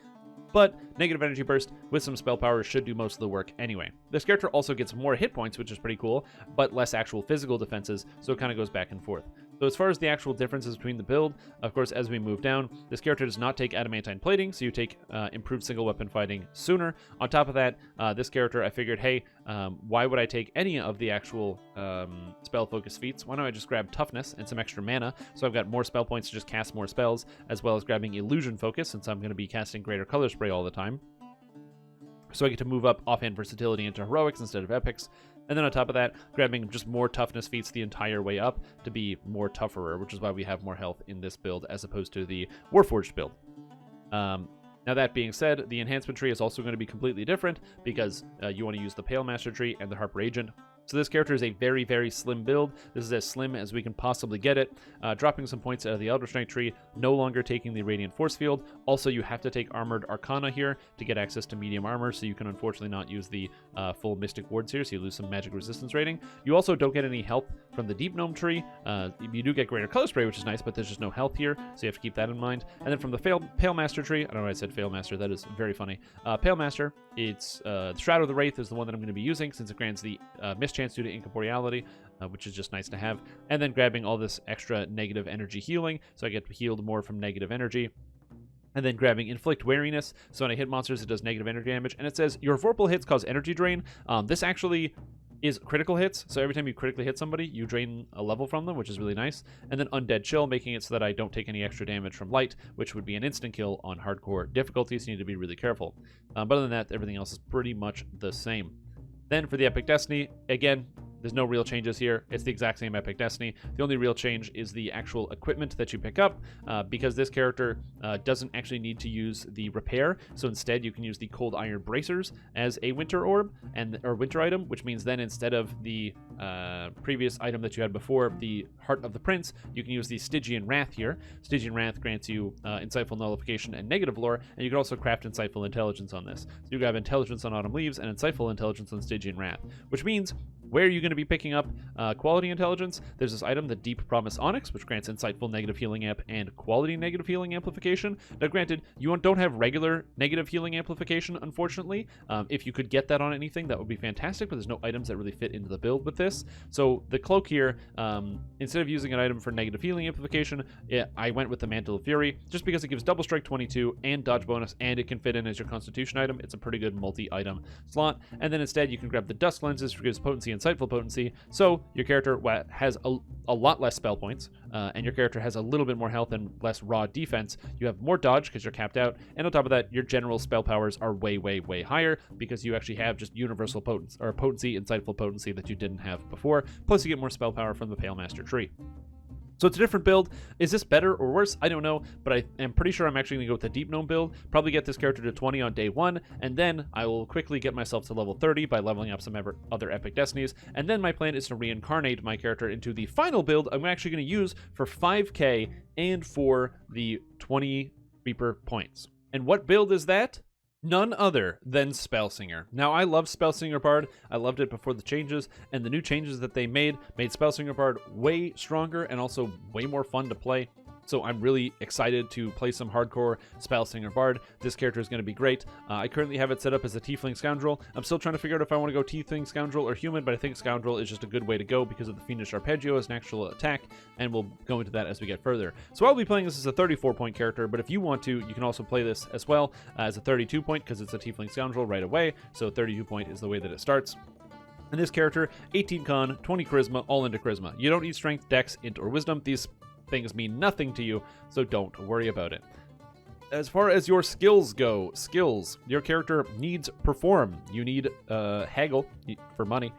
But negative energy burst with some spell power should do most of the work anyway. This character also gets more hit points, which is pretty cool, but less actual physical defenses, so it kind of goes back and forth. So as far as the actual differences between the build, of course, as we move down, this character does not take adamantine plating, so you take improved single weapon fighting sooner. On top of that, this character, I figured, hey, why would I take any of the actual spell focus feats? Why don't I just grab toughness and some extra mana? So I've got more spell points to just cast more spells, as well as grabbing illusion focus, since I'm going to be casting greater color spray all the time. So I get to move up offhand versatility into heroics instead of epics. And then on top of that, grabbing just more toughness feats the entire way up to be more tougherer, which is why we have more health in this build as opposed to the Warforged build. Now that being said, the enhancement tree is also going to be completely different because you want to use the Pale Master tree and the Harper Agent. So this character is a very, very slim build. This is as slim as we can possibly get it. Dropping some points out of the Eldritch Knight tree, no longer taking the Radiant Force Field. Also, you have to take Armored Arcana here to get access to medium armor, so you can unfortunately not use the full Mystic Wards here, so you lose some magic resistance rating. You also don't get any help from the Deep Gnome tree. You do get greater color spray, which is nice, but there's just no health here, so you have to keep that in mind. And then from the Pale Master tree, I don't know why I said Fail Master, that is very funny. Pale Master, it's the Shroud of the Wraith is the one that I'm going to be using, since it grants the mischance due to incorporeality, which is just nice to have. And then grabbing all this extra negative energy healing, so I get healed more from negative energy. And then grabbing Inflict Wariness, so when I hit monsters, it does negative energy damage. And it says, your Vorpal hits cause energy drain. This actually is critical hits, so every time you critically hit somebody, you drain a level from them, which is really nice. And then Undead Chill, making it so that I don't take any extra damage from light, which would be an instant kill on hardcore difficulties, so you need to be really careful. But other than that, everything else is pretty much the same. Then for the Epic Destiny, again, there's no real changes here. It's the exact same Epic Destiny. The only real change is the actual equipment that you pick up, because this character doesn't actually need to use the repair. So instead, you can use the Cold Iron Bracers as a winter orb or winter item, which means then instead of the previous item that you had before, the Heart of the Prince, you can use the Stygian Wrath here. Stygian Wrath grants you Insightful Nullification and Negative Lore, and you can also craft Insightful Intelligence on this. So you have Intelligence on Autumn Leaves and Insightful Intelligence on Stygian Wrath, which means where are you going to be picking up quality intelligence? There's this item, the Deep Promise Onyx, which grants insightful negative healing amp and quality negative healing amplification. Now, granted, you don't have regular negative healing amplification, unfortunately. If you could get that on anything, that would be fantastic, but there's no items that really fit into the build with this. So the cloak here, instead of using an item for negative healing amplification, I went with the Mantle of Fury, just because it gives double strike 22 and dodge bonus, and it can fit in as your Constitution item. It's a pretty good multi-item slot. And then instead, you can grab the Dusk Lenses, which gives potency and insightful potency, so your character has a lot less spell points, and your character has a little bit more health and less raw defense. You have more dodge because you're capped out, and on top of that, your general spell powers are way, way, way higher because you actually have just universal potency, or potency, insightful potency that you didn't have before, plus you get more spell power from the Pale Master tree. So it's a different build. Is this better or worse? I don't know, but I am pretty sure I'm actually going to go with the Deep Gnome build, probably get this character to 20 on day 1, and then I will quickly get myself to level 30 by leveling up some other Epic Destinies, and then my plan is to reincarnate my character into the final build I'm actually going to use for 5k and for the 20 Reaper points. And what build is that? None other than Spellsinger. Now, I love Spellsinger Bard. I loved it before the changes, and the new changes that they made Spellsinger Bard way stronger and also way more fun to play. So I'm really excited to play some hardcore Spellsinger Bard. This character is going to be great. I currently have it set up as a Tiefling Scoundrel. I'm still trying to figure out if I want to go Tiefling Scoundrel or Human, but I think Scoundrel is just a good way to go because of the Fiendish Arpeggio as an actual attack, and we'll go into that as we get further. So I'll be playing this as a 34-point character, but if you want to, you can also play this as well as a 32-point because it's a Tiefling Scoundrel right away, so 32-point is the way that it starts. And this character, 18 Con, 20 Charisma, all into Charisma. You don't need Strength, Dex, Int, or Wisdom. These things mean nothing to you, so don't worry about it. As far as your skills go, your character needs Perform. You need Haggle for money.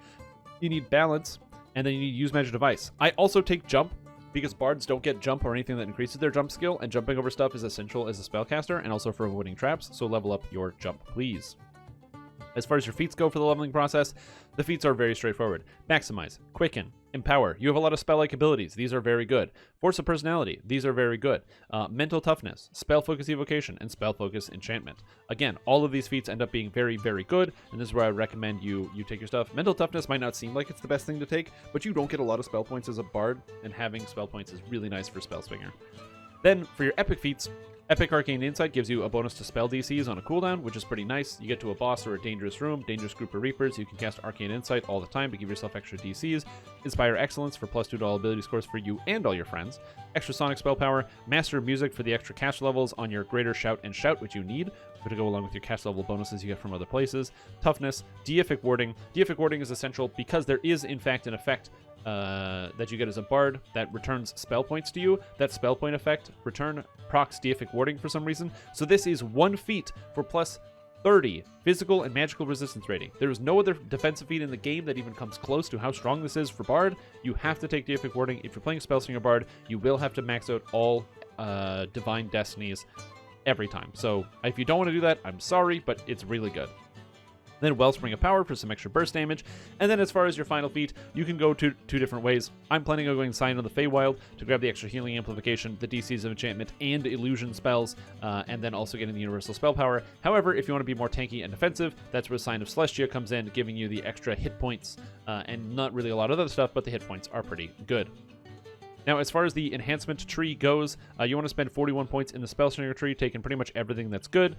You need Balance, and then you need Use Magic Device. I also take Jump, because bards don't get Jump or anything that increases their jump skill, and jumping over stuff is essential as a spellcaster, and also for avoiding traps, so level up your Jump, please. As far as your feats go for the leveling process, the feats are very straightforward. Maximize, Quicken, Empower. You have a lot of spell-like abilities. These are very good. Force of Personality. These are very good. Mental Toughness, Spell Focus Evocation, and Spell Focus Enchantment. Again, all of these feats end up being very, very good, and this is where I recommend you take your stuff. Mental Toughness might not seem like it's the best thing to take, but you don't get a lot of spell points as a bard, and having spell points is really nice for Spellslinger. Then, for your epic feats, Epic Arcane Insight gives you a bonus to spell DCs on a cooldown, which is pretty nice. You get to a boss or a dangerous room, dangerous group of Reapers, you can cast Arcane Insight all the time to give yourself extra DCs. Inspire Excellence for +2 to all ability scores for you and all your friends. Extra Sonic Spell Power, Master of Music for the extra cast levels on your Greater Shout and Shout, which you need to go along with your cast level bonuses you get from other places. Toughness, Deific Warding. Deific Warding is essential because there is, in fact, an effect that you get as a bard that returns spell points to you. That spell point effect procs Deific Warding for some reason. So this is one feat for +30 physical and magical resistance rating. There is no other defensive feat in the game that even comes close to how strong this is for bard. You have to take Deific Warding. If you're playing Spellslinger Bard, you will have to max out all Divine Destinies every time. So if you don't want to do that, I'm sorry, but it's really good. Then Wellspring of Power for some extra burst damage. And then as far as your final feat, you can go two different ways. I'm planning on going Sign of the Feywild to grab the extra healing amplification, the DCs of enchantment, and illusion spells, and then also getting the universal spell power. However, if you want to be more tanky and defensive, that's where Sign of Celestia comes in, giving you the extra hit points, and not really a lot of other stuff, but the hit points are pretty good. Now, as far as the enhancement tree goes, you want to spend 41 points in the Spellslinger tree, taking pretty much everything that's good,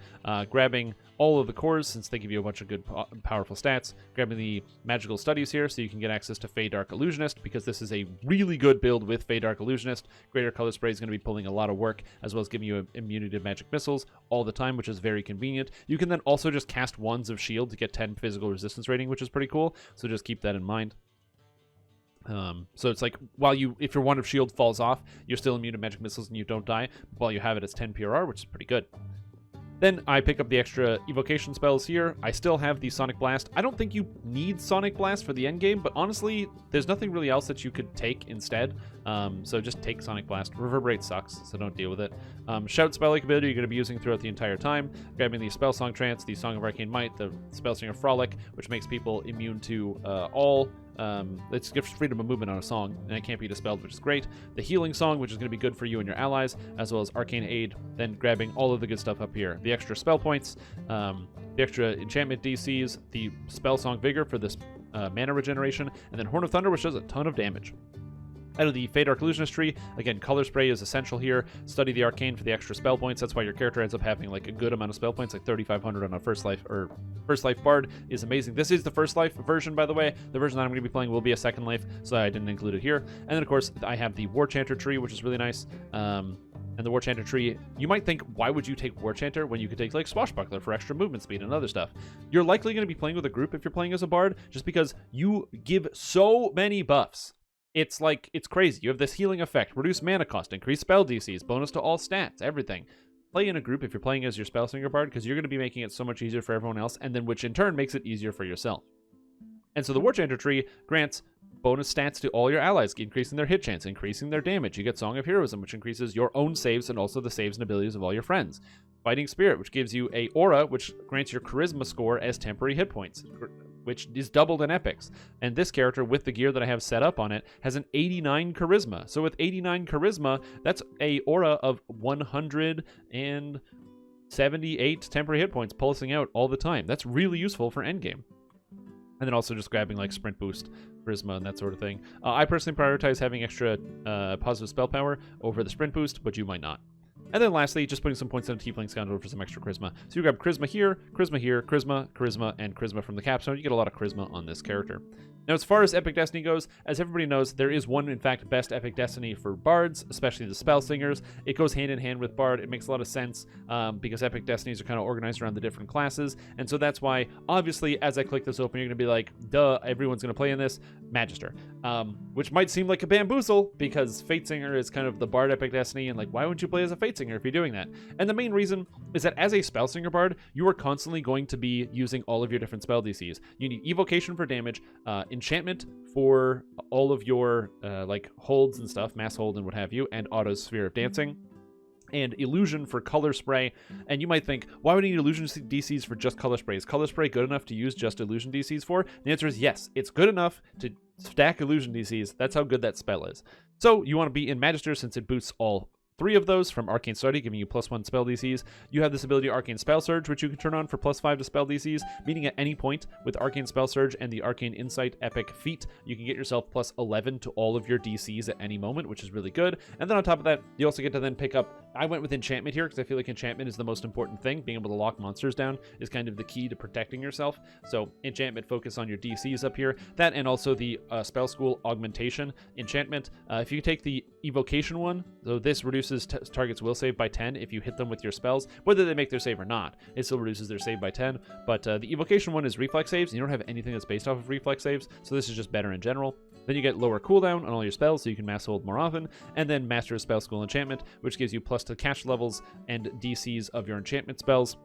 grabbing all of the cores, since they give you a bunch of good, powerful stats, grabbing the magical studies here, so you can get access to Fey Dark Illusionist, because this is a really good build with Fey Dark Illusionist. Greater Color Spray is going to be pulling a lot of work, as well as giving you immunity to magic missiles all the time, which is very convenient. You can then also just cast Wands of Shield to get 10 physical resistance rating, which is pretty cool, so just keep that in mind. So it's like, if your Wand of Shield falls off, you're still immune to magic missiles and you don't die. While you have it, it's 10 PRR, which is pretty good. Then I pick up the extra evocation spells here. I still have the Sonic Blast. I don't think you need Sonic Blast for the endgame, but honestly, there's nothing really else that you could take instead. So just take Sonic Blast. Reverberate sucks, so don't deal with it. Shout spell-like ability you're going to be using throughout the entire time. Grabbing the Spell Song Trance, the Song of Arcane Might, the Spellslinger Frolic, which makes people immune to all... it gives freedom of movement on a song, and it can't be dispelled, which is great. The Healing Song, which is going to be good for you and your allies, as well as Arcane Aid, then grabbing all of the good stuff up here. The extra spell points, the extra enchantment DCs, the Spell Song Vigor for this mana regeneration, and then Horn of Thunder, which does a ton of damage. Out of the Fey Dark Illusionist tree, again, Color Spray is essential here. Study the Arcane for the extra spell points. That's why your character ends up having like a good amount of spell points, like 3,500 on a First Life Bard is amazing. This is the First Life version, by the way. The version that I'm going to be playing will be a Second Life, so I didn't include it here. And then, of course, I have the War Chanter tree, which is really nice. And the War Chanter tree, you might think, why would you take War Chanter when you could take, like, Swashbuckler for extra movement speed and other stuff? You're likely going to be playing with a group if you're playing as a Bard, just because you give so many buffs. It's like, it's crazy. You have this healing effect, reduce mana cost, increase spell DCs, bonus to all stats, everything. Play in a group if you're playing as your Spellslinger Bard, because you're going to be making it so much easier for everyone else, and then which in turn makes it easier for yourself. And so the War Chanter tree grants bonus stats to all your allies, increasing their hit chance, increasing their damage. You get Song of Heroism, which increases your own saves and also the saves and abilities of all your friends. Fighting Spirit, which gives you a aura, which grants your charisma score as temporary hit points, which is doubled in epics. And this character, with the gear that I have set up on it, has an 89 charisma. So with 89 charisma, that's a aura of 178 temporary hit points pulsing out all the time. That's really useful for endgame. And then also just grabbing like sprint boost, charisma, and that sort of thing. I personally prioritize having extra positive spell power over the sprint boost, but you might not. And then lastly, just putting some points on Tiefling Scoundrel for some extra charisma. So you grab charisma here, charisma here, charisma, charisma, and charisma from the capstone. You get a lot of charisma on this character. Now, as far as Epic Destiny goes, as everybody knows, there is one, in fact, best Epic Destiny for Bards, especially the Spellsingers. It goes hand in hand with Bard. It makes a lot of sense because Epic Destinies are kind of organized around the different classes. And so that's why, obviously, as I click this open, you're going to be like, duh, everyone's going to play in this. Magister. which might seem like a bamboozle because Fatesinger is kind of the Bard Epic Destiny, and like, why wouldn't you play as a Fatesinger if you're doing that? And the main reason is that as a Spellsinger Bard, you are constantly going to be using all of your different spell DCs. You need Evocation for damage, Enchantment for all of your like holds and stuff, Mass Hold and what have you, and Auto Sphere of Dancing, and Illusion for Color Spray. And you might think, why would I need Illusion DCs for just Color Spray? Is Color Spray good enough to use just Illusion DCs for? And the answer is yes. It's good enough to stack Illusion DCs. That's how good that spell is. So you want to be in Magister since it boosts all 3 of those from Arcane Study, giving you +1 spell DCs. You have this ability Arcane Spell Surge, which you can turn on for +5 to spell DCs, meaning at any point with Arcane Spell Surge and the Arcane Insight Epic feat, you can get yourself +11 to all of your DCs at any moment, which is really good. And then on top of that, you also get to then pick up, I went with Enchantment here because I feel like Enchantment is the most important thing. Being able to lock monsters down is kind of the key to protecting yourself. So Enchantment, focus on your DCs up here. That and also the Spell School Augmentation. Enchantment, if you take the Evocation one, so this reduces target's will save by 10 if you hit them with your spells, whether they make their save or not. It still reduces their save by 10, but the Evocation one is reflex saves, and you don't have anything that's based off of reflex saves, so this is just better in general. Then you get lower cooldown on all your spells, so you can mass hold more often, and then Master of Spell School Enchantment, which gives you plus to cast levels and DCs of your enchantment spells,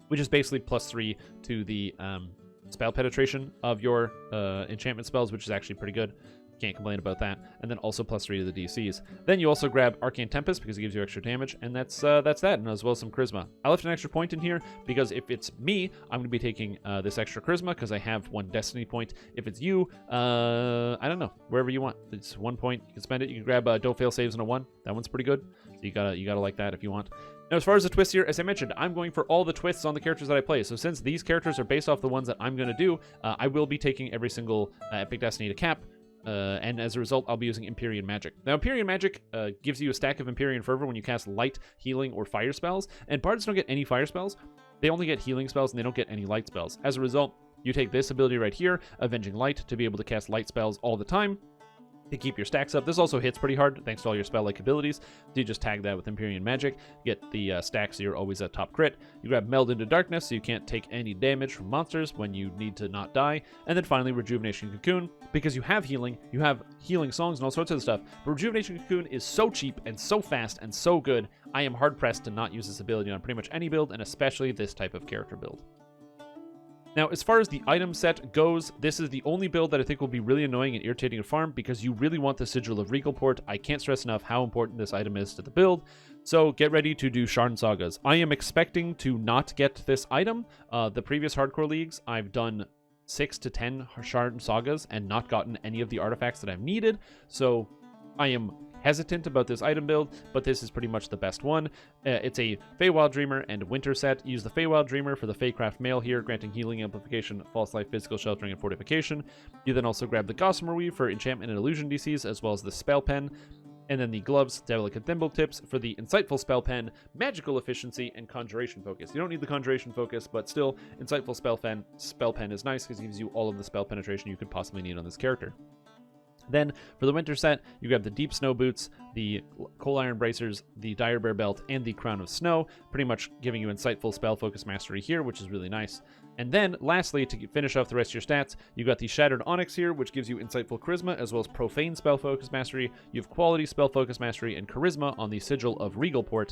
which is basically +3 to the spell penetration of your enchantment spells, which is actually pretty good. Can't complain about that. And then also +3 to the DCs. Then you also grab Arcane Tempest because it gives you extra damage, and that's that, and as well as some Charisma. I left an extra point in here because if it's me, I'm going to be taking this extra Charisma because I have 1 Destiny point. If it's you, I don't know, wherever you want. It's 1 point. You can spend it. You can grab Don't Fail Saves and a 1. That one's pretty good. So you gotta like that if you want. Now, as far as the twists here, as I mentioned, I'm going for all the twists on the characters that I play. So since these characters are based off the ones that I'm going to do, I will be taking every single Epic Destiny to cap. And as a result, I'll be using Empyrean Magic. Now, Empyrean Magic gives you a stack of Empyrean Fervor when you cast light, healing, or fire spells. And Bards don't get any fire spells. They only get healing spells, and they don't get any light spells. As a result, you take this ability right here, Avenging Light, to be able to cast light spells all the time, to keep your stacks up. This also hits pretty hard thanks to all your spell-like abilities. So you just tag that with Empyrean Magic, get the stacks so you're always at top crit. You grab Meld into Darkness so you can't take any damage from monsters when you need to not die. And then finally Rejuvenation Cocoon, because you have healing songs and all sorts of stuff. But Rejuvenation Cocoon is so cheap and so fast and so good, I am hard-pressed to not use this ability on pretty much any build, and especially this type of character build. Now, as far as the item set goes, this is the only build that I think will be really annoying and irritating to farm because you really want the Sigil of Regalport. I can't stress enough how important this item is to the build. So get ready to do Sharn Sagas. I am expecting to not get this item. The previous hardcore leagues, I've done 6 to 10 Sharn Sagas and not gotten any of the artifacts that I've needed. So I am hesitant about this item build, but this is pretty much the best one. It's a Feywild Dreamer and Winter set. Use the Feywild Dreamer for the Feycraft Mail here, granting healing, amplification, false life, physical sheltering, and fortification. You then also grab the Gossamer Weave for enchantment and illusion DCs, as well as the Spell Pen, and then the Gloves, Delicate Thimble Tips for the Insightful Spell Pen, Magical Efficiency, and Conjuration Focus. You don't need the Conjuration Focus, but still, Insightful Spell Pen is nice because it gives you all of the spell penetration you could possibly need on this character. Then, for the winter set, you grab the Deep Snow Boots, the Coal Iron Bracers, the Dire Bear Belt, and the Crown of Snow, pretty much giving you Insightful Spell Focus Mastery here, which is really nice. And then, lastly, to finish off the rest of your stats, you got the Shattered Onyx here, which gives you Insightful Charisma, as well as Profane Spell Focus Mastery. You have Quality Spell Focus Mastery and Charisma on the Sigil of Regalport.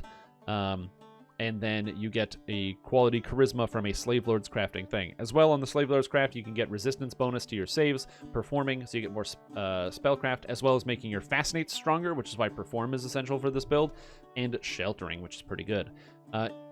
And then you get a quality charisma from a Slave Lord's crafting thing. As well, on the Slave Lord's craft, you can get resistance bonus to your saves, performing, so you get more spellcraft, as well as making your Fascinate stronger, which is why perform is essential for this build, and sheltering, which is pretty good.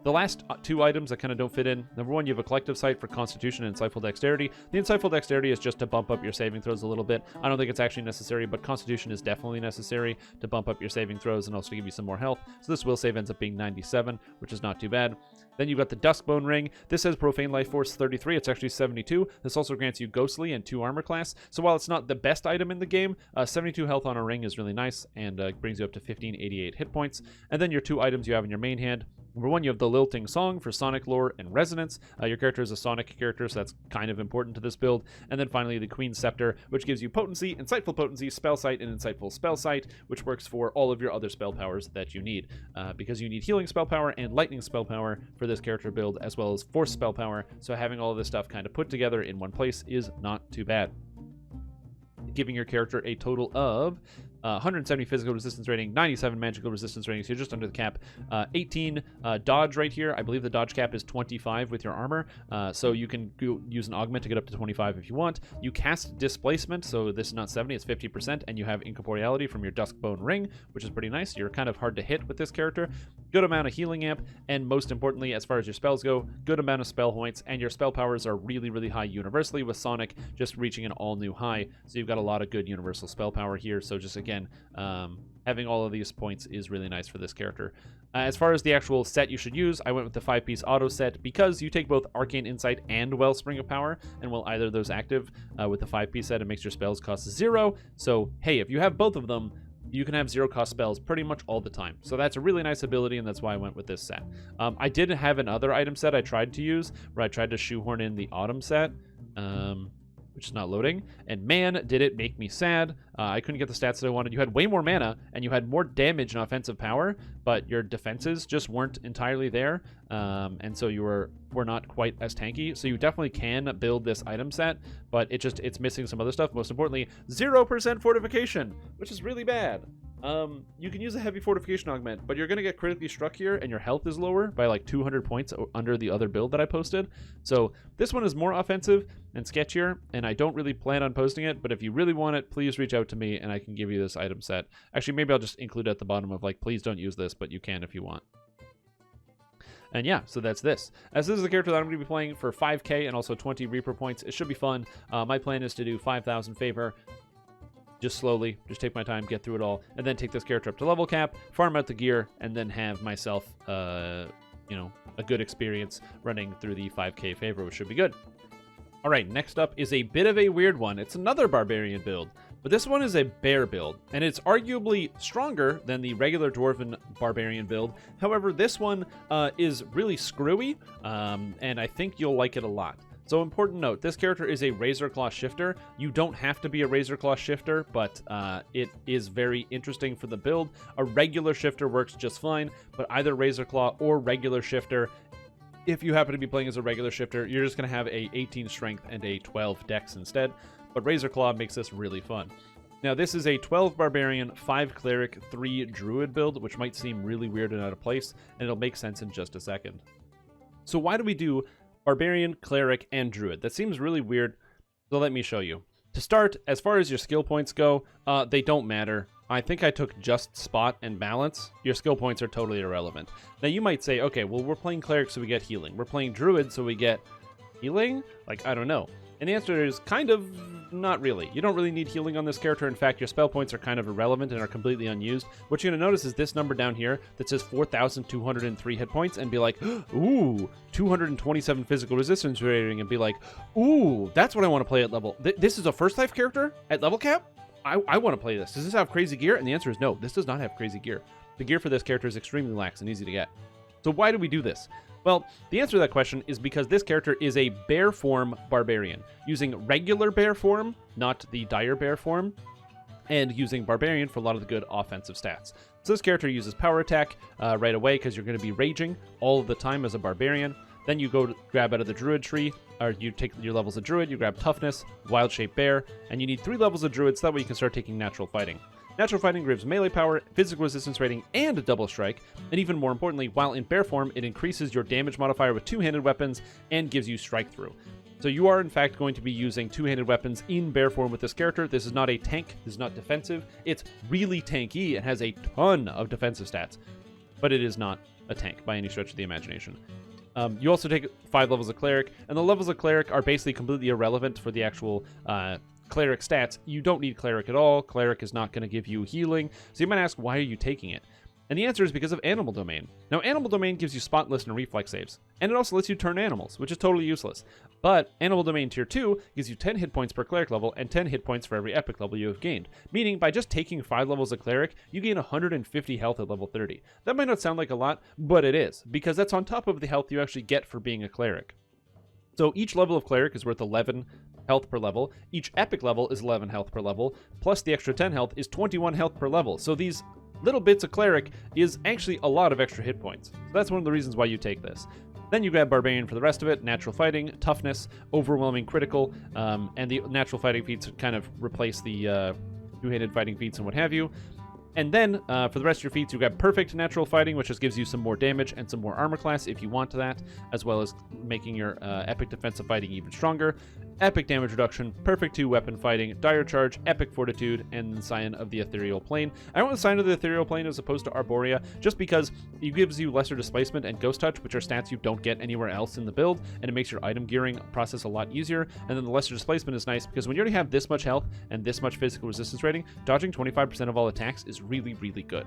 The last 2 items that kind of don't fit in. Number 1, you have a Collective Sight for Constitution and Insightful Dexterity. The Insightful Dexterity is just to bump up your saving throws a little bit. I don't think it's actually necessary, but Constitution is definitely necessary to bump up your saving throws and also give you some more health. So this will save ends up being 97, which is not too bad. Then you've got the Duskbone Ring. This has Profane Life Force 33. It's actually 72. This also grants you Ghostly and 2 armor class. So while it's not the best item in the game, 72 health on a ring is really nice and brings you up to 1588 hit points. And then your 2 items you have in your main hand. Number 1, you have the Lilting Song for Sonic Lore and Resonance. Your character is a Sonic character, so that's kind of important to this build. And then finally, the Queen's Scepter, which gives you Potency, Insightful Potency, Spell Sight, and Insightful Spell Sight, which works for all of your other spell powers that you need. Because you need Healing Spell Power and Lightning Spell Power for this character build, as well as Force Spell Power, so having all of this stuff kind of put together in one place is not too bad. giving your character a total of 170 physical resistance rating, 97 magical resistance rating, so you're just under the cap. 18 dodge right here. I believe the dodge cap is 25 with your armor, so you can use an augment to get up to 25 if you want. You cast displacement, so this is not 70, it's 50%, and you have incorporeality from your Duskbone ring, which is pretty nice. You're kind of hard to hit with this character. Good amount of healing amp, and most importantly, as far as your spells go, good amount of spell points, and your spell powers are really, really high universally, with Sonic just reaching an all-new high, so you've got a lot of good universal spell power here. So just again, having all of these points is really nice for this character. As far as the actual set you should use, I went with the 5-piece auto set because you take both Arcane Insight and Wellspring of Power, and while either of those active with the 5-piece set, it makes your spells cost 0. So hey, if you have both of them, you can have 0-cost spells pretty much all the time. So that's a really nice ability, and that's why I went with this set. I did have another item set I tried to use, where I tried to shoehorn in the Autumn set, which is not loading, and man, did it make me sad. I couldn't get the stats that I wanted. You had way more mana, and you had more damage and offensive power, but your defenses just weren't entirely there, and so you were not quite as tanky. So you definitely can build this item set, but it's missing some other stuff. Most importantly, 0% fortification, which is really bad. You can use a heavy fortification augment, but you're going to get critically struck here, and your health is lower by like 200 points under the other build that I posted. So this one is more offensive and sketchier, and I don't really plan on posting it, but if you really want it, please reach out to me, and I can give you this item set. Actually, maybe I'll just include it at the bottom of like, please don't use this, but you can if you want. And yeah, so that's this. As this is a character that I'm going to be playing for 5k and also 20 Reaper points, it should be fun. My plan is to do 5,000 favor, just slowly, just take my time, get through it all, and then take this character up to level cap, farm out the gear, and then have myself, you know, a good experience running through the 5k favor, which should be good. All right, next up is a bit of a weird one. It's another Barbarian build, but this one is a bear build, and it's arguably stronger than the regular Dwarven Barbarian build. However, this one is really screwy, and I think you'll like it a lot. So important note, this character is a Razerclaw shifter. You don't have to be a Razerclaw shifter, but it is very interesting for the build. A regular shifter works just fine, but either Razerclaw or regular shifter, if you happen to be playing as a regular shifter, you're just going to have a 18 strength and a 12 dex instead. But Razerclaw makes this really fun. Now, this is a 12 Barbarian, 5 Cleric, 3 Druid build, which might seem really weird and out of place, and it'll make sense in just a second. So why do we do Barbarian, Cleric, and Druid? That seems really weird, so let me show you. To start, as far as your skill points go, they don't matter. I think I took just spot and balance. Your skill points are totally irrelevant. Now, you might say, okay, well, we're playing Cleric, so we get healing. We're playing Druid, so we get healing? Like, I don't know. And the answer is kind of not really. You don't really need healing on this character. In fact, your spell points are kind of irrelevant and are completely unused. What you're going to notice is this number down here that says 4,203 hit points and be like, ooh, 227 physical resistance rating, and be like, ooh, that's what I want to play at level. This is a first life character at level cap? I want to play this. Does this have crazy gear? And the answer is no, this does not have crazy gear. The gear for this character is extremely lax and easy to get. So why do we do this? Well, the answer to that question is because this character is a bear form barbarian, using regular bear form, not the dire bear form, and using barbarian for a lot of the good offensive stats. So this character uses power attack right away because you're going to be raging all of the time as a barbarian. Then you go to grab out of the druid tree, or you take your levels of druid, you grab toughness, wild shape bear, and you need 3 levels of druid so that way you can start taking natural fighting. Natural fighting gives melee power, physical resistance rating, and a double strike, and even more importantly, while in bear form, it increases your damage modifier with 2-handed weapons and gives you strike through. So you are in fact going to be using 2-handed weapons in bear form with this character. This is not a tank, this is not defensive, it's really tanky and has a ton of defensive stats, but it is not a tank by any stretch of the imagination. You also take 5 levels of Cleric, and the levels of Cleric are basically completely irrelevant for the actual Cleric stats. You don't need Cleric at all. Cleric is not going to give you healing. So you might ask, why are you taking it? And the answer is because of Animal Domain. Now, Animal Domain gives you spotless and reflex saves, and it also lets you turn animals, which is totally useless. But Animal Domain Tier 2 gives you 10 hit points per Cleric level and 10 hit points for every Epic level you have gained, meaning by just taking 5 levels of Cleric, you gain 150 health at level 30. That might not sound like a lot, but it is, because that's on top of the health you actually get for being a Cleric. So each level of Cleric is worth 11 health per level. Each Epic level is 11 health per level, plus the extra 10 health is 21 health per level. So these little bits of Cleric is actually a lot of extra hit points. So that's one of the reasons why you take this. Then you grab Barbarian for the rest of it, natural fighting, toughness, overwhelming critical, and the natural fighting feats kind of replace the two-handed fighting feats and what have you. And then, for the rest of your feats, you grab Perfect Natural Fighting, which just gives you some more damage and some more armor class if you want that, as well as making your Epic Defensive Fighting even stronger. Epic Damage Reduction, Perfect 2 Weapon Fighting, Dire Charge, Epic Fortitude, and Scion of the Ethereal Plane. I went with Scion of the Ethereal Plane as opposed to Arborea, just because it gives you Lesser Displacement and Ghost Touch, which are stats you don't get anywhere else in the build, and it makes your item gearing process a lot easier. And then the Lesser Displacement is nice because when you already have this much health and this much physical resistance rating, dodging 25% of all attacks is really, really good.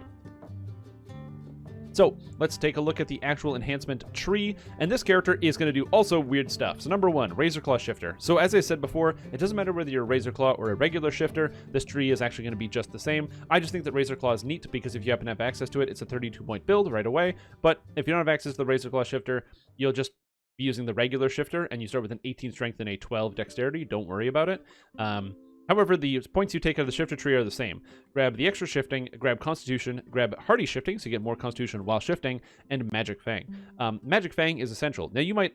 So let's take a look at the actual enhancement tree, and this character is going to do also weird stuff. So number one, Razerclaw Shifter. So as I said before, it doesn't matter whether you're a Razerclaw or a regular shifter, this tree is actually going to be just the same. I just think that Razerclaw is neat because if you happen to have access to it, it's a 32-point build right away. But if you don't have access to the Razerclaw Shifter, you'll just be using the regular shifter, and you start with an 18 strength and a 12 dexterity. Don't worry about it. However, the points you take out of the shifter tree are the same. Grab the extra shifting, grab Constitution, grab Hardy Shifting, so you get more Constitution while shifting, and Magic Fang. Magic Fang is essential. Now, you might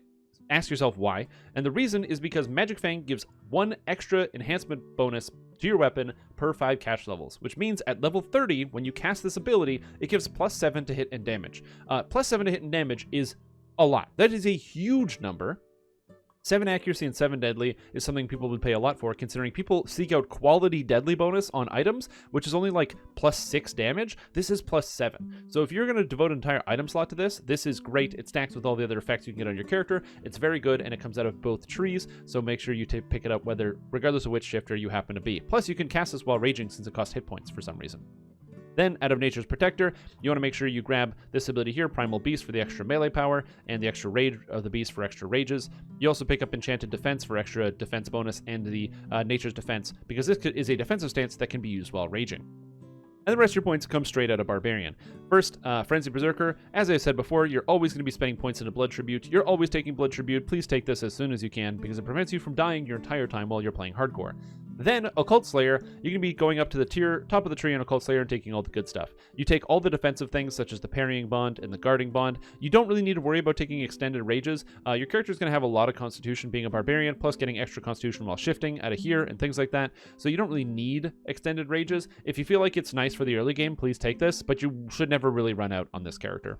ask yourself why, and the reason is because Magic Fang gives 1 extra enhancement bonus to your weapon per 5 catch levels, which means at level 30, when you cast this ability, it gives +7 to hit and damage. +7 to hit and damage is a lot. That is a huge number. 7 accuracy and 7 deadly is something people would pay a lot for, considering people seek out quality deadly bonus on items, which is only like +6 damage. This is +7. So if you're going to devote an entire item slot to this, this is great. It stacks with all the other effects you can get on your character. It's very good, and it comes out of both trees, so make sure you pick it up regardless of which shifter you happen to be. Plus, you can cast this while raging since it costs hit points for some reason. Then, out of Nature's Protector, you want to make sure you grab this ability here, Primal Beast, for the extra melee power, and the extra rage of the beast for extra rages. You also pick up Enchanted Defense for extra defense bonus, and the Nature's Defense, because this is a defensive stance that can be used while raging. And the rest of your points come straight out of Barbarian. First, Frenzy Berserker. As I said before, you're always going to be spending points into Blood Tribute. You're always taking Blood Tribute. Please take this as soon as you can, because it prevents you from dying your entire time while you're playing hardcore. Then, Occult Slayer, you can be going up to the top of the tree on Occult Slayer and taking all the good stuff. You take all the defensive things, such as the Parrying Bond and the Guarding Bond. You don't really need to worry about taking extended rages. Your character is going to have a lot of Constitution being a Barbarian, plus getting extra Constitution while shifting out of here and things like that. So you don't really need extended rages. If you feel like it's nice for the early game, please take this, but you should never really run out on this character.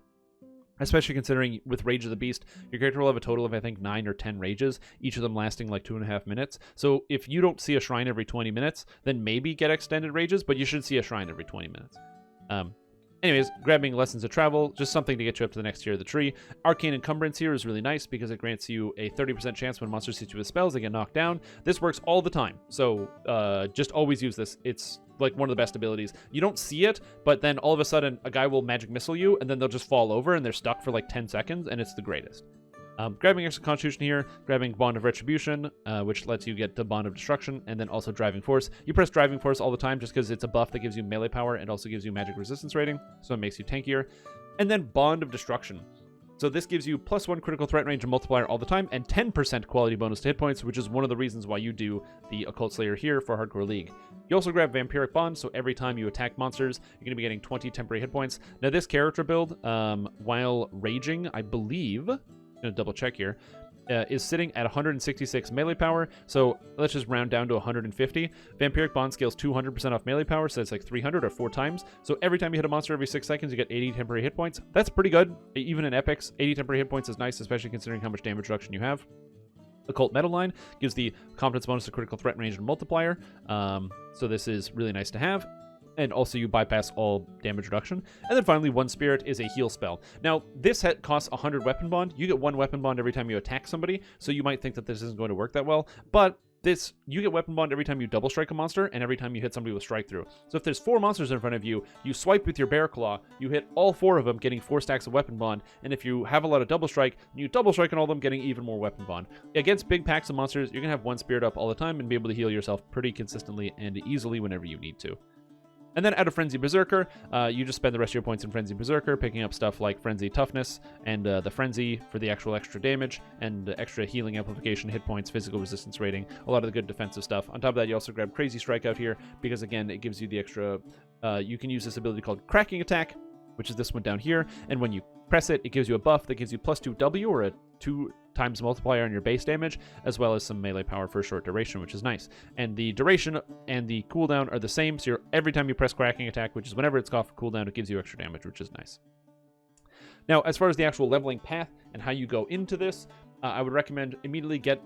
Especially considering with Rage of the Beast, your character will have a total of, I think, 9 or 10 rages, each of them lasting like 2.5 minutes. So if you don't see a shrine every 20 minutes, then maybe get extended rages, but you should see a shrine every 20 minutes. Anyways, grabbing Lessons of Travel, just something to get you up to the next tier of the tree. Arcane Encumbrance here is really nice because it grants you a 30% chance when monsters hit you with spells, they get knocked down. This works all the time, so just always use this. It's like one of the best abilities. You don't see it, but then all of a sudden a guy will magic missile you, and then they'll just fall over and they're stuck for like 10 seconds, and it's the greatest. Grabbing extra Constitution here, grabbing Bond of Retribution, which lets you get the Bond of Destruction, and then also Driving Force. You press Driving Force all the time just because it's a buff that gives you melee power and also gives you magic resistance rating, so it makes you tankier. And then Bond of Destruction. So this gives you +1 critical threat range and multiplier all the time, and 10% quality bonus to hit points, which is one of the reasons why you do the Occult Slayer here for Hardcore League. You also grab Vampiric Bond, so every time you attack monsters, you're going to be getting 20 temporary hit points. Now this character build, while raging, I believe, I'm going to double check here, is sitting at 166 melee power, so let's just round down to 150. Vampiric Bond scales 200% off melee power, so it's like 300 or 4 times. So every time you hit a monster every 6 seconds, you get 80 temporary hit points. That's pretty good. Even in epics, 80 temporary hit points is nice, especially considering how much damage reduction you have. Occult Metal Line gives the confidence bonus to critical threat range and multiplier, so this is really nice to have. And also you bypass all damage reduction. And then finally, One Spirit is a heal spell. Now, this costs 100 weapon bond. You get 1 weapon bond every time you attack somebody, so you might think that this isn't going to work that well, but you get weapon bond every time you double strike a monster and every time you hit somebody with strike through. So if there's 4 monsters in front of you, you swipe with your bear claw, you hit all 4 of them, getting 4 stacks of weapon bond, and if you have a lot of double strike, you double strike on all of them, getting even more weapon bond. Against big packs of monsters, you're gonna have One Spirit up all the time and be able to heal yourself pretty consistently and easily whenever you need to. And then out of Frenzy Berserker, you just spend the rest of your points in Frenzy Berserker, picking up stuff like Frenzy Toughness and the Frenzy for the actual extra damage and extra healing amplification, hit points, physical resistance rating, a lot of the good defensive stuff. On top of that, you also grab Crazy Strike out here because, again, it gives you the extra... you can use this ability called Cracking Attack, which is this one down here. And when you press it, it gives you a buff that gives you +2W, or a 2 times multiplier on your base damage, as well as some melee power for a short duration, which is nice. And the duration and the cooldown are the same, so every time you press cracking attack, which is whenever it's off cooldown, it gives you extra damage, which is nice. Now, as far as the actual leveling path and how you go into this, I would recommend immediately get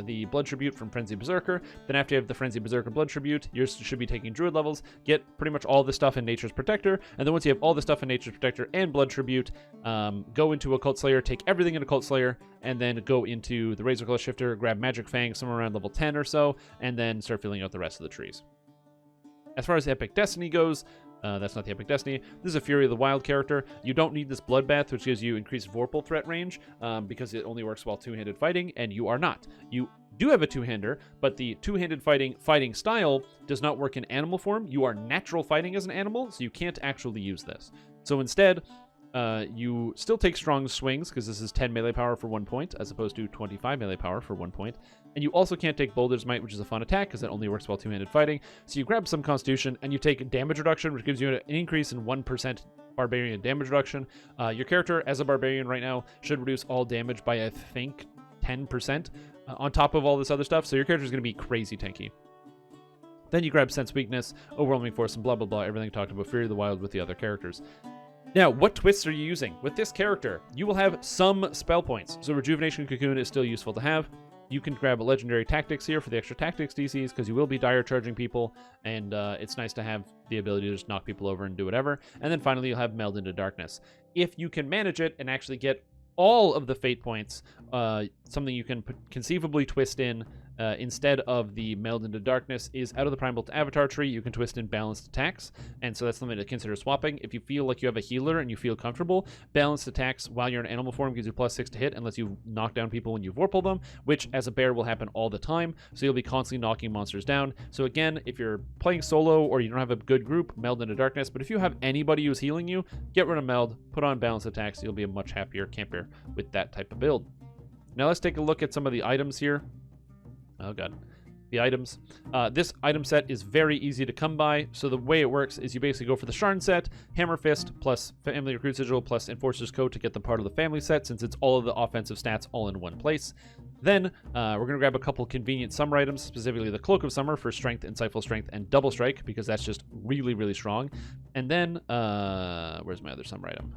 the Blood Tribute from Frenzy Berserker. Then after you have the Frenzy Berserker Blood Tribute, you should be taking Druid levels, get pretty much all the stuff in Nature's Protector, and then once you have all the stuff in Nature's Protector and Blood Tribute, go into Occult Slayer, take everything in Occult Slayer, and then go into the Razorclaw Shifter, grab Magic Fang somewhere around level 10 or so, and then start filling out the rest of the trees. As far as Epic Destiny goes, that's not the Epic Destiny. This is a Fury of the Wild character. You don't need this Bloodbath, which gives you increased Vorpal threat range, because it only works while two-handed fighting, and you are not. You do have a two-hander, but the two-handed fighting style does not work in animal form. You are natural fighting as an animal, so you can't actually use this. So instead, you still take strong swings, because this is 10 melee power for 1 point, as opposed to 25 melee power for 1 point. And you also can't take Boulder's Might, which is a fun attack, because that only works while two-handed fighting. So you grab some Constitution, and you take damage reduction, which gives you an increase in 1% Barbarian damage reduction. Your character, as a Barbarian right now, should reduce all damage by, I think, 10% on top of all this other stuff. So your character is going to be crazy tanky. Then you grab Sense Weakness, Overwhelming Force, and blah, blah, blah, everything talked about Fury of the Wild with the other characters. Now, what twists are you using? With this character, you will have some spell points. So Rejuvenation Cocoon is still useful to have. You can grab a Legendary Tactics here for the extra Tactics DCs, because you will be dire charging people, and it's nice to have the ability to just knock people over and do whatever. And then finally, you'll have Meld into Darkness. If you can manage it and actually get all of the Fate points, something you can conceivably twist in instead of the Meld into Darkness is out of the Primal to Avatar tree, you can twist in Balanced Attacks, and so that's something to consider swapping. If you feel like you have a healer and you feel comfortable, Balanced Attacks while you're in animal form gives you +6 to hit and lets you knock down people when you Vorpal them, which as a bear will happen all the time, so you'll be constantly knocking monsters down. So again, if you're playing solo or you don't have a good group, Meld into Darkness, but if you have anybody who's healing you, get rid of Meld, put on Balanced Attacks, you'll be a much happier camper with that type of build. Now let's take a look at some of the items here. Oh god. The items. This item set is very easy to come by. So the way it works is you basically go for the Sharn set, Hammer Fist, plus Family Recruit Sigil, plus Enforcer's Coat to get the part of the family set, since it's all of the offensive stats all in one place. Then we're going to grab a couple convenient summer items, specifically the Cloak of Summer for Strength, Insightful Strength, and Double Strike, because that's just really, really strong. And then, where's my other summer item?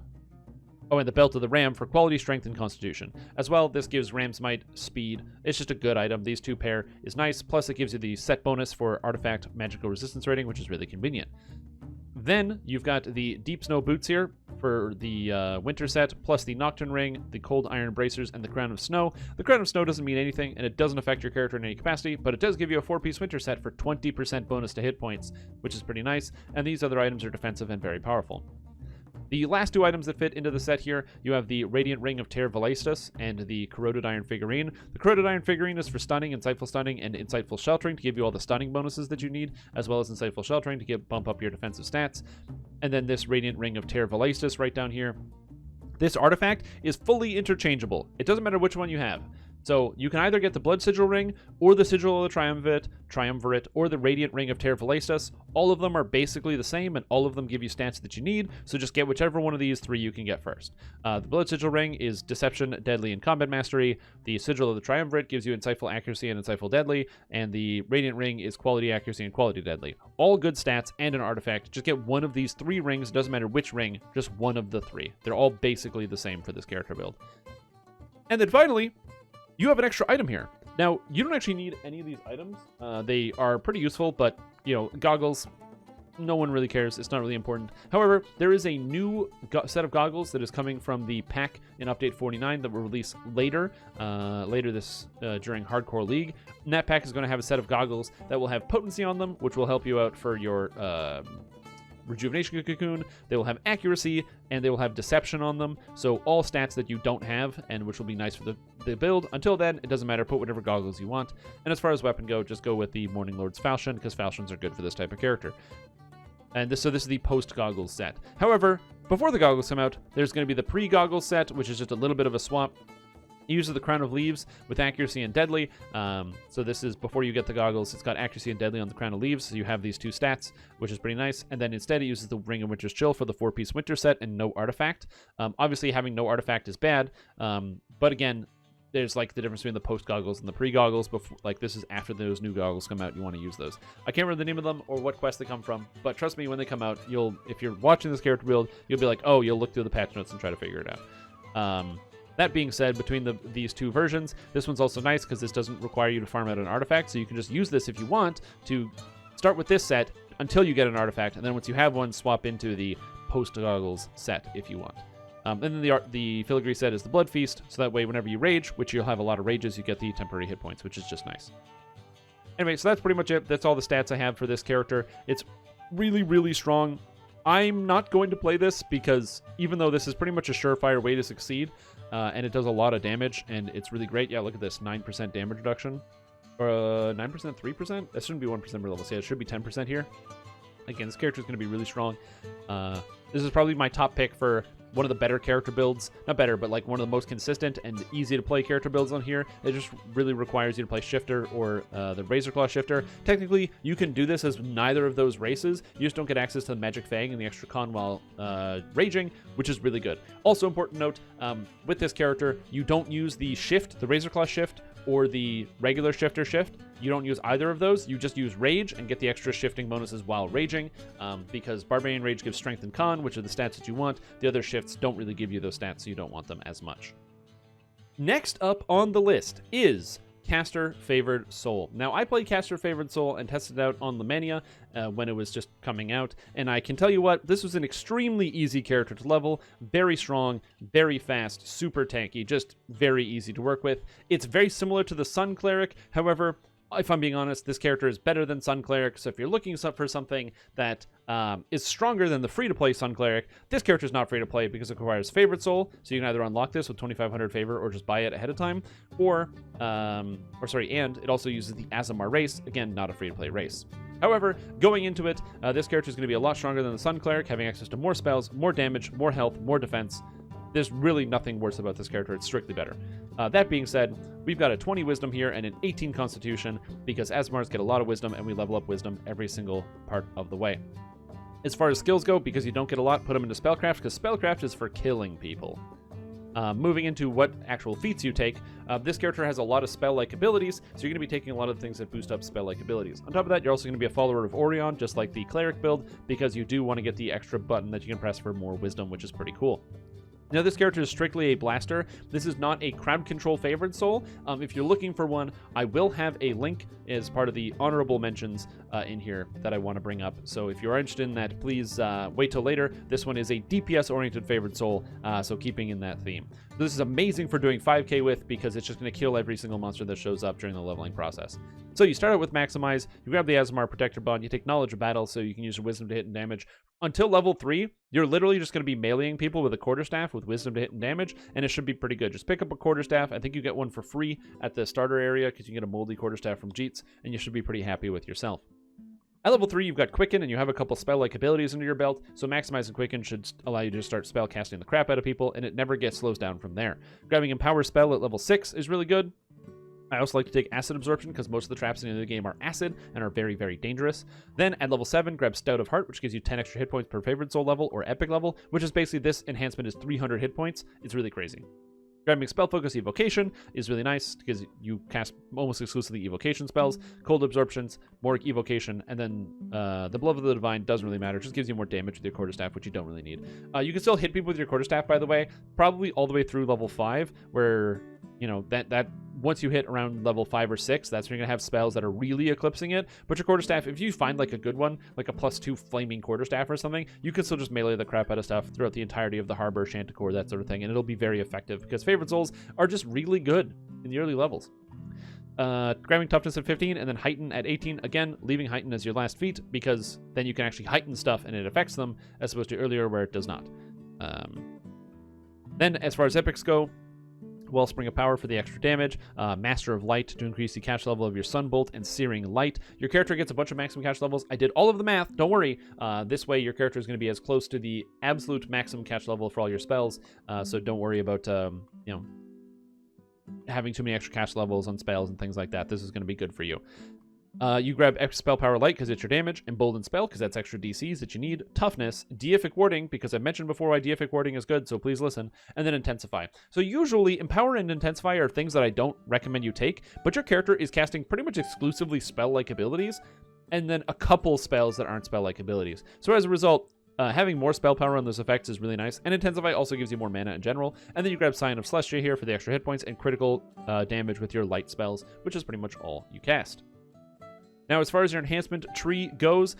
Oh, and the Belt of the Ram for quality, strength, and constitution. As well, this gives Ram's Might speed. It's just a good item. These two pair is nice. Plus, it gives you the set bonus for artifact magical resistance rating, which is really convenient. Then, you've got the Deep Snow Boots here for the winter set, plus the Nocturne Ring, the Cold Iron Bracers, and the Crown of Snow. The Crown of Snow doesn't mean anything, and it doesn't affect your character in any capacity, but it does give you a 4-piece winter set for 20% bonus to hit points, which is pretty nice, and these other items are defensive and very powerful. The last two items that fit into the set here, you have the Radiant Ring of Ter Valaistus and the Corroded Iron Figurine. The Corroded Iron Figurine is for stunning, and Insightful Sheltering to give you all the stunning bonuses that you need, as well as Insightful Sheltering to bump up your defensive stats. And then this Radiant Ring of Ter Valaistus right down here. This artifact is fully interchangeable. It doesn't matter which one you have. So you can either get the Blood Sigil Ring, or the Sigil of the Triumvirate, or the Radiant Ring of Ter Valaistus. All of them are basically the same, and all of them give you stats that you need, so just get whichever one of these three you can get first. The Blood Sigil Ring is Deception, Deadly, and Combat Mastery. The Sigil of the Triumvirate gives you Insightful Accuracy and Insightful Deadly, and the Radiant Ring is Quality Accuracy and Quality Deadly. All good stats and an artifact. Just get one of these three rings, doesn't matter which ring, just one of the three. They're all basically the same for this character build. And then finally, you have an extra item here. Now, you don't actually need any of these items. They are pretty useful, but, you know, goggles, no one really cares. It's not really important. However, there is a new set of goggles that is coming from the pack in Update 49 that will release later during Hardcore League. And that pack is going to have a set of goggles that will have potency on them, which will help you out for your Rejuvenation Cocoon. They will have accuracy, and they will have deception on them, so all stats that you don't have, and which will be nice for the build. Until then, it doesn't matter, put whatever goggles you want. And as far as weapon go, just go with the Morning Lord's Falchion, because falchions are good for this type of character. And so this is the post-goggles set. However, before the goggles come out, there's going to be the pre-goggles set, which is just a little bit of a swap. It uses the Crown of Leaves with accuracy and deadly. So this is before you get the goggles. It's got accuracy and deadly on the Crown of Leaves. So you have these two stats, which is pretty nice. And then instead it uses the Ring of Winter's Chill for the 4-piece winter set and no artifact. Obviously having no artifact is bad. But again, there's like the difference between the post goggles and the pre goggles. Before, like this is after those new goggles come out, you want to use those. I can't remember the name of them or what quest they come from, but trust me, when they come out, if you're watching this character build, you'll be like, oh, you'll look through the patch notes and try to figure it out. That being said, between these two versions, this one's also nice because this doesn't require you to farm out an artifact, so you can just use this if you want to start with this set until you get an artifact, and then once you have one, swap into the post goggles set if you want. And then the filigree set is the Blood Feast, so that way whenever you rage, which you'll have a lot of rages, you get the temporary hit points, which is just nice. Anyway, so that's pretty much it. That's all the stats I have for this character. It's really, really strong. I'm not going to play this because even though this is pretty much a surefire way to succeed, and it does a lot of damage, and it's really great. Yeah, look at this, 9% damage reduction. 9%, 3%? That shouldn't be 1% per level. So yeah, it should be 10% here. Again, this character is going to be really strong. This is probably my top pick for one of the better character builds. Not better, but like one of the most consistent and easy to play character builds on here. It just really requires you to play Shifter or the Razerclaw Shifter. Technically, you can do this as neither of those races. You just don't get access to the Magic Fang and the extra con while raging, which is really good. Also important note, with this character, you don't use the Shift, the Razerclaw Shift, or the regular Shifter Shift. You don't use either of those. You just use Rage and get the extra shifting bonuses while raging, because Barbarian Rage gives Strength and Con, which are the stats that you want. The other shifts don't really give you those stats, so you don't want them as much. Next up on the list is Caster Favoured Soul. Now, I played Caster Favoured Soul and tested it out on Lemania when it was just coming out, and I can tell you what, this was an extremely easy character to level, very strong, very fast, super tanky, just very easy to work with. It's very similar to the Sun Cleric, however, if I'm being honest, this character is better than Sun Cleric, so if you're looking for something that is stronger than the free-to-play Sun Cleric, this character is not free-to-play because it requires Favoured Soul, so you can either unlock this with 2,500 favor or just buy it ahead of time, and it also uses the Aasimar race, again, not a free-to-play race. However, going into it, this character is going to be a lot stronger than the Sun Cleric, having access to more spells, more damage, more health, more defense. There's really nothing worse about this character. It's strictly better. That being said, we've got a 20 Wisdom here and an 18 Constitution because Aasimars get a lot of Wisdom and we level up Wisdom every single part of the way. As far as skills go, because you don't get a lot, put them into Spellcraft because Spellcraft is for killing people. Moving into what actual feats you take, this character has a lot of spell-like abilities, so you're going to be taking a lot of things that boost up spell-like abilities. On top of that, you're also going to be a follower of Orion, just like the Cleric build, because you do want to get the extra button that you can press for more Wisdom, which is pretty cool. Now, this character is strictly a blaster. This is not a crowd control favored soul. If you're looking for one, I will have a link as part of the honorable mentions in here that I want to bring up. So if you're interested in that, please wait till later. This one is a DPS-oriented favored soul, so keeping in that theme. This is amazing for doing 5k with because it's just going to kill every single monster that shows up during the leveling process. So you start out with Maximize, you grab the Aasimar Protector Bond, you take Knowledge of Battle so you can use your Wisdom to hit and damage. Until level 3, you're literally just going to be meleeing people with a Quarterstaff with Wisdom to hit and damage, and it should be pretty good. Just pick up a Quarterstaff. I think you get one for free at the starter area because you can get a moldy Quarterstaff from Jeets, and you should be pretty happy with yourself. At level 3, you've got Quicken, and you have a couple spell-like abilities under your belt, so maximizing Quicken should allow you to start spell casting the crap out of people, and it never slows down from there. Grabbing Empower Spell at level 6 is really good. I also like to take Acid Absorption because most of the traps in the game are acid and are very, very dangerous. Then at level 7, grab Stout of Heart, which gives you 10 extra hit points per Favored Soul level or Epic level, which is basically this enhancement is 300 hit points. It's really crazy. Grabbing Spell Focus Evocation is really nice because you cast almost exclusively Evocation spells, Cold Absorptions, more Evocation, and then the Blood of the Divine doesn't really matter. It just gives you more damage with your Quarterstaff, which you don't really need. You can still hit people with your Quarterstaff, by the way, probably all the way through level 5, where, you know, that once you hit around level 5 or 6, that's when you're going to have spells that are really eclipsing it. But your Quarterstaff, if you find like a good one, like a +2 Flaming Quarterstaff or something, you can still just melee the crap out of stuff throughout the entirety of the Harbor, Chanticleer, that sort of thing, and it'll be very effective because Favored Souls are just really good in the early levels. Grabbing Toughness at 15 and then Heighten at 18. Again, leaving Heighten as your last feat because then you can actually heighten stuff and it affects them as opposed to earlier where it does not. Then as far as epics go, Wellspring of Power for the extra damage, Master of Light to increase the catch level of your Sunbolt, and Searing Light. Your character gets a bunch of maximum catch levels. I did all of the math, don't worry. This way your character is going to be as close to the absolute maximum catch level for all your spells, so don't worry about, having too many extra cast levels on spells and things like that. This is going to be good for you. You grab extra spell power light because it's your damage, emboldened spell because that's extra DCs that you need, toughness, deific warding because I mentioned before why deific warding is good, so please listen, and then intensify. So usually empower and intensify are things that I don't recommend you take, but your character is casting pretty much exclusively spell-like abilities, and then a couple spells that aren't spell-like abilities. So as a result, having more spell power on those effects is really nice, and Intensify also gives you more mana in general. And then you grab Scion of Celestia here for the extra hit points and critical damage with your light spells, which is pretty much all you cast. Now, as far as your enhancement tree goes,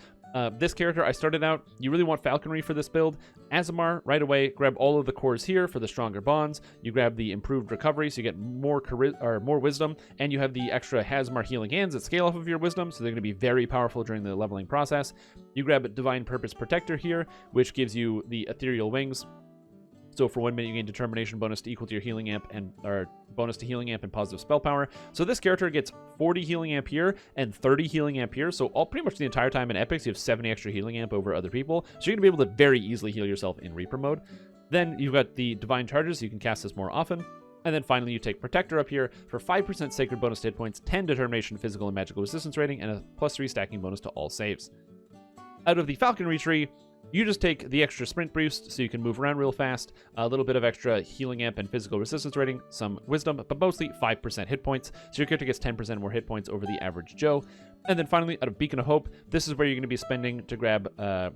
this character, I started out, you really want Falconry for this build. Aasimar, right away, grab all of the cores here for the stronger bonds. You grab the improved recovery, so you get more wisdom, and you have the extra Aasimar healing hands that scale off of your wisdom, so they're going to be very powerful during the leveling process. You grab Divine Purpose Protector here, which gives you the ethereal wings. So for 1 minute, you gain determination bonus to equal to your healing amp or bonus to healing amp and positive spell power. So this character gets 40 healing amp here and 30 healing amp here. So pretty much the entire time in epics, you have 70 extra healing amp over other people. So you're gonna be able to very easily heal yourself in Reaper mode. Then you've got the divine charges, so you can cast this more often. And then finally, you take Protector up here for 5% sacred bonus to hit points, 10 determination physical and magical resistance rating, and a +3 stacking bonus to all saves. Out of the Falconry tree, you just take the extra sprint boost so you can move around real fast, a little bit of extra healing amp and physical resistance rating, some wisdom, but mostly 5% hit points. So your character gets 10% more hit points over the average Joe. And then finally, out of Beacon of Hope, this is where you're going to be spending to grab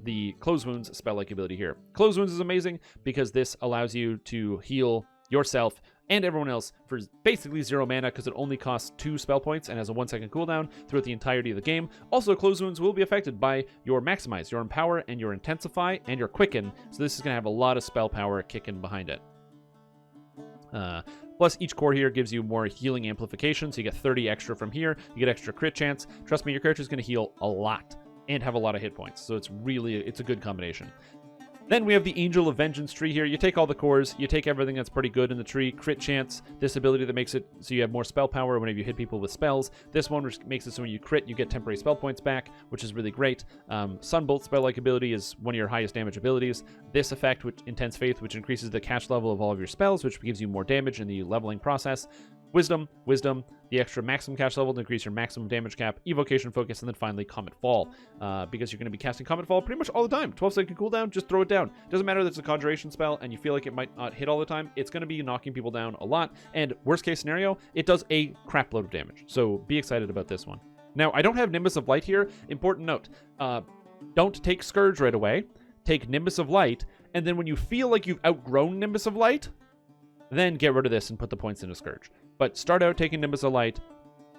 the Close Wounds spell-like ability here. Close Wounds is amazing because this allows you to heal yourself and everyone else for basically 0 mana because it only costs 2 spell points and has a 1-second cooldown throughout the entirety of the game. Also, Close Wounds will be affected by your Maximize, your Empower, and your Intensify, and your Quicken, so this is going to have a lot of spell power kicking behind it. Plus, each core here gives you more healing amplification, so you get 30 extra from here, you get extra crit chance. Trust me, your character is going to heal a lot and have a lot of hit points, so it's a good combination. Then we have the Angel of Vengeance tree here. You take all the cores, you take everything that's pretty good in the tree. Crit chance, this ability that makes it so you have more spell power whenever you hit people with spells. This one makes it so when you crit, you get temporary spell points back, which is really great. Sunbolt spell-like ability is one of your highest damage abilities. This effect, which Intense Faith, which increases the cast level of all of your spells, which gives you more damage in the leveling process. Wisdom, the extra maximum cast level to increase your maximum damage cap, Evocation Focus, and then finally Comet Fall, because you're going to be casting Comet Fall pretty much all the time. 12-second cooldown, just throw it down. Doesn't matter that it's a conjuration spell and you feel like it might not hit all the time, it's going to be knocking people down a lot, and worst case scenario, it does a crap load of damage, so be excited about this one. Now, I don't have Nimbus of Light here. Important note, don't take Scourge right away. Take Nimbus of Light, and then when you feel like you've outgrown Nimbus of Light, then get rid of this and put the points into Scourge. But start out taking Nimbus of Light,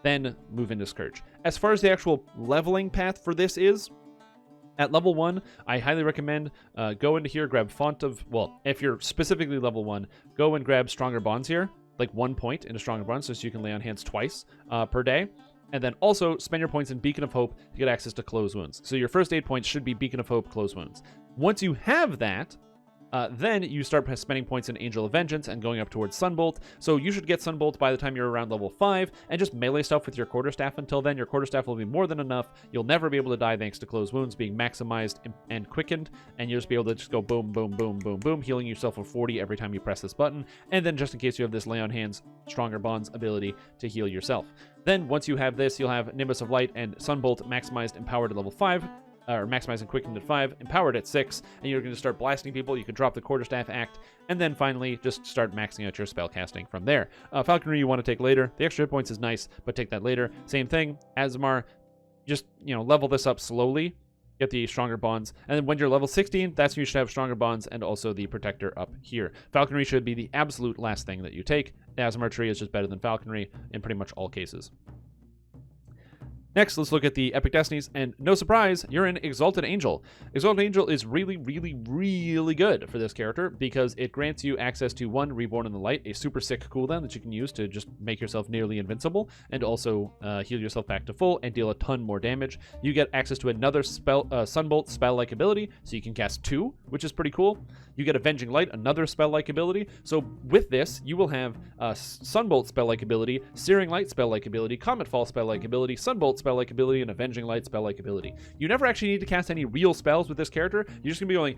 then move into Scourge. As far as the actual leveling path for this is, at level 1, I highly recommend go into here, grab Font of... Well, if you're specifically level 1, go and grab Stronger Bonds here, like 1 point into Stronger Bonds, so you can lay on hands twice per day. And then also spend your points in Beacon of Hope to get access to Close Wounds. So your first 8 points should be Beacon of Hope, Close Wounds. Once you have that... then you start spending points in Angel of Vengeance and going up towards Sunbolt. So you should get Sunbolt by the time you're around level 5 and just melee stuff with your Quarterstaff until then. Your Quarterstaff will be more than enough. You'll never be able to die thanks to Close Wounds being maximized and quickened. And you'll just be able to just go boom, boom, boom, boom, boom, healing yourself for 40 every time you press this button. And then just in case you have this Lay on Hands, Stronger Bonds ability to heal yourself. Then once you have this, you'll have Nimbus of Light and Sunbolt maximized, empowered at level 5. Or maximizing quickened at 5, empowered at 6, and you're going to start blasting people. You can drop the Quarterstaff Act, and then finally just start maxing out your spell casting from there. Falconry you want to take later. The extra hit points is nice, but take that later. Same thing, Aasimar, just level this up slowly. Get the Stronger Bonds, and then when you're level 16, that's when you should have Stronger Bonds and also the Protector up here. Falconry should be the absolute last thing that you take. The Aasimar tree is just better than Falconry in pretty much all cases. Next, let's look at the Epic Destinies, and no surprise, you're in Exalted Angel. Exalted Angel is really, really, really good for this character because it grants you access to 1, Reborn in the Light, a super sick cooldown that you can use to just make yourself nearly invincible, and also heal yourself back to full and deal a ton more damage. You get access to another Sunbolt spell-like ability, so you can cast 2, which is pretty cool. You get Avenging Light, another spell-like ability. So with this, you will have Sunbolt spell-like ability, Searing Light spell-like ability, Comet Fall spell-like ability, Sunbolt spell-like ability and Avenging Light spell-like ability. You never actually need to cast any real spells with this character. You're just going to be going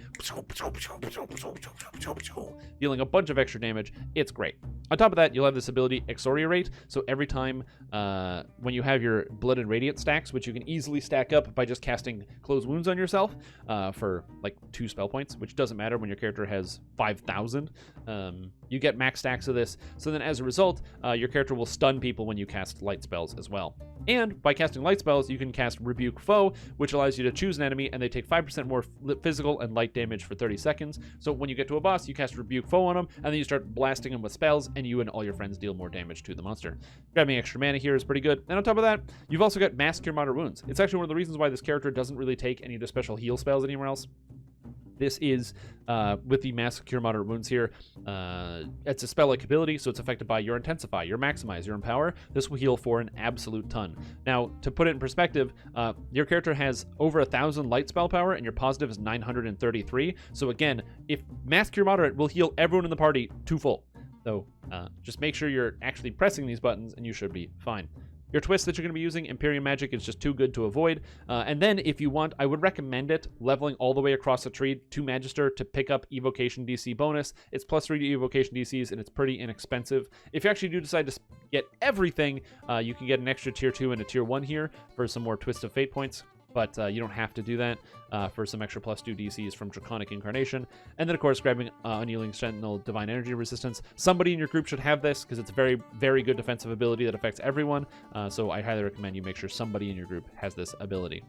dealing a bunch of extra damage. It's great. On top of that, you'll have this ability, Excoriate. So every time when you have your Blood and Radiant stacks, which you can easily stack up by just casting Close Wounds on yourself for like 2 spell points, which doesn't matter when your character has 5,000. You get max stacks of this. So then as a result, your character will stun people when you cast light spells as well. And by casting light spells, you can cast Rebuke Foe, which allows you to choose an enemy, and they take 5% more physical and light damage for 30 seconds. So when you get to a boss, you cast Rebuke Foe on them, and then you start blasting them with spells, and you and all your friends deal more damage to the monster. Grabbing extra mana here is pretty good. And on top of that, you've also got Mass Cure Moderate Wounds. It's actually one of the reasons why this character doesn't really take any of the special heal spells anywhere else. This is, with the Mass Cure Moderate Wounds here, it's a spell-like ability, so it's affected by your Intensify, your Maximize, your Empower. This will heal for an absolute ton. Now, to put it in perspective, your character has over 1,000 light spell power, and your positive is 933. So again, if Mass Cure Moderate will heal everyone in the party to full. So just make sure you're actually pressing these buttons, and you should be fine. Your twist that you're going to be using, Imperium Magic, is just too good to avoid. And then, if you want, I would recommend it leveling all the way across the tree to Magister to pick up Evocation DC bonus. It's +3 to Evocation DCs, and it's pretty inexpensive. If you actually do decide to get everything, you can get an extra Tier 2 and a Tier 1 here for some more Twist of Fate points. But you don't have to do that for some extra +2 DCs from Draconic Incarnation. And then, of course, grabbing Unyielding Sentinel Divine Energy Resistance. Somebody in your group should have this because it's a very, very good defensive ability that affects everyone. So I highly recommend you make sure somebody in your group has this ability.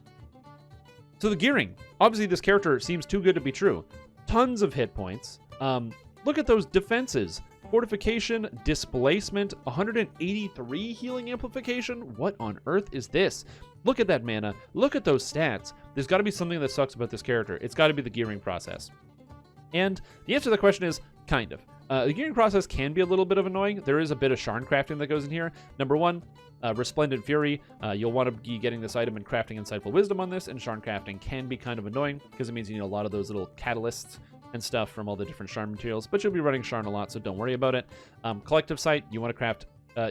So the gearing. Obviously, this character seems too good to be true. Tons of hit points. Look at those defenses. Fortification, Displacement, 183 healing amplification. What on earth is this? Look at that mana. Look at those stats. There's got to be something that sucks about this character. It's got to be the gearing process. And the answer to the question is kind of. The gearing process can be a little bit of annoying. There is a bit of Sharn crafting that goes in here. Number one, Resplendent Fury. You'll want to be getting this item and crafting Insightful Wisdom on this, and Sharn crafting can be kind of annoying because it means you need a lot of those little catalysts and stuff from all the different Sharn materials, but you'll be running Sharn a lot, so don't worry about it. Collective Sight, you want to craft.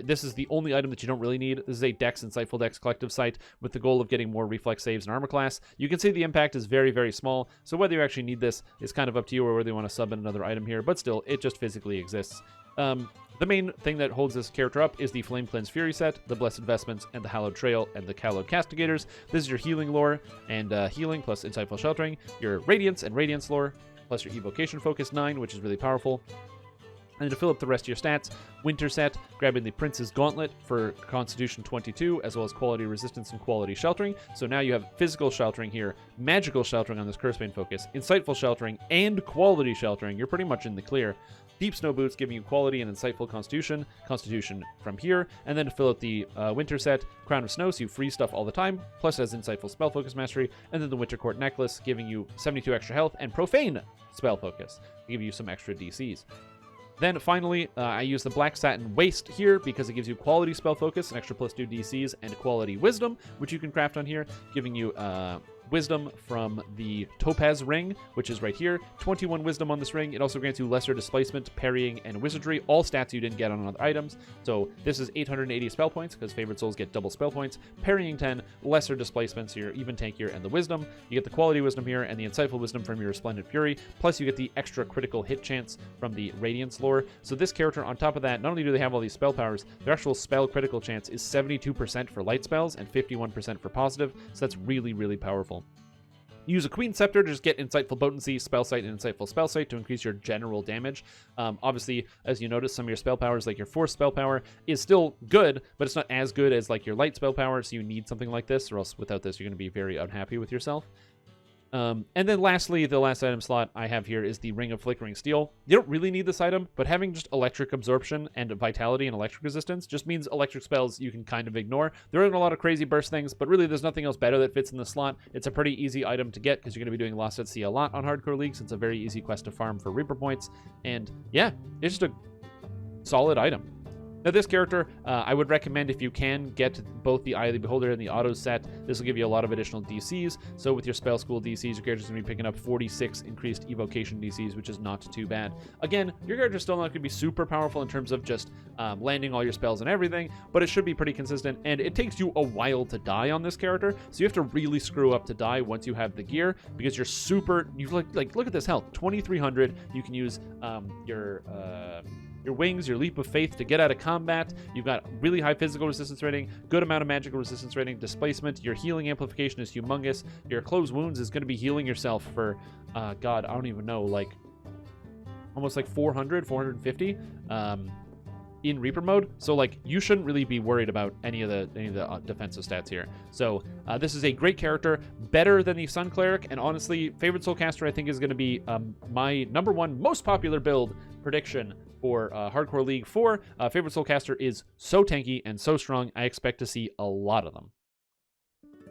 This is the only item that you don't really need. This is a Dex, Insightful Dex Collective Sight with the goal of getting more reflex saves and armor class. You can see the impact is very, very small, so whether you actually need this is kind of up to you or whether you want to sub in another item here, but still, it just physically exists. The main thing that holds this character up is the Flame Cleanse Fury set, the Blessed Vestments, and the Hallowed Trail, and the Hallowed Castigators. This is your healing lore, and healing plus Insightful Sheltering, your Radiance and Radiance lore, plus your Evocation Focus 9, which is really powerful. And to fill up the rest of your stats, Winter set, grabbing the Prince's Gauntlet for Constitution 22, as well as Quality Resistance and Quality Sheltering. So now you have Physical Sheltering here, Magical Sheltering on this Cursebane Focus, Insightful Sheltering, and Quality Sheltering. You're pretty much in the clear. Deep Snow Boots giving you Quality and Insightful Constitution from here, and then to fill out the Winter set, Crown of Snow, so you freeze stuff all the time, plus has Insightful Spell Focus Mastery, and then the Winter Court Necklace giving you 72 extra health, and Profane Spell Focus to give you some extra DCs. Then finally, I use the Black Satin Waist here because it gives you Quality Spell Focus, an extra +2 DCs, and Quality Wisdom, which you can craft on here, giving you Wisdom from the Topaz Ring, which is right here. 21 Wisdom on this ring. It also grants you Lesser Displacement, Parrying, and Wizardry, all stats you didn't get on other items. So this is 880 spell points, because Favored Souls get double spell points. Parrying 10, Lesser Displacements here, even tankier, and the Wisdom. You get the Quality Wisdom here, and the Insightful Wisdom from your Resplendent Fury, plus you get the extra critical hit chance from the Radiance lore. So this character, on top of that, not only do they have all these spell powers, their actual spell critical chance is 72% for light spells and 51% for positive, so that's really, really powerful. Use a Queen Scepter to just get Insightful Potency, Spellsight, and Insightful Spellsight to increase your general damage. Obviously, as you notice, some of your spell powers, like your Force spell power, is still good, but it's not as good as like your Light spell power, so you need something like this, or else without this, you're going to be very unhappy with yourself. And then lastly, the last item slot I have here is the Ring of Flickering Steel. You don't really need this item, but having just Electric Absorption and Vitality and Electric Resistance just means electric spells you can kind of ignore. There aren't a lot of crazy burst things, but really there's nothing else better that fits in the slot. It's a pretty easy item to get because you're going to be doing Lost at Sea a lot on Hardcore Leagues. It's a very easy quest to farm for Reaper points. And yeah, it's just a solid item. Now, this character, I would recommend if you can get both the Eye of the Beholder and the auto set. This will give you a lot of additional DCs. So with your spell school DCs, your character's going to be picking up 46 increased evocation DCs, which is not too bad. Again, your character's still not going to be super powerful in terms of just landing all your spells and everything, but it should be pretty consistent, and it takes you a while to die on this character, so you have to really screw up to die once you have the gear, because you're like look at this health, 2300. You can use your wings, your leap of faith to get out of combat. You've got really high physical resistance rating, good amount of magical resistance rating, displacement. Your healing amplification is humongous. Your closed wounds is going to be healing yourself for, God, I don't even know, like almost like 400, 450 in Reaper mode. So like you shouldn't really be worried about any of the defensive stats here. So this is a great character, better than the Sun Cleric, and honestly, Favoured Soulcaster I think is going to be my #1 most popular build prediction for Hardcore League 4. Favoured Soulcaster is so tanky and so strong, I expect to see a lot of them.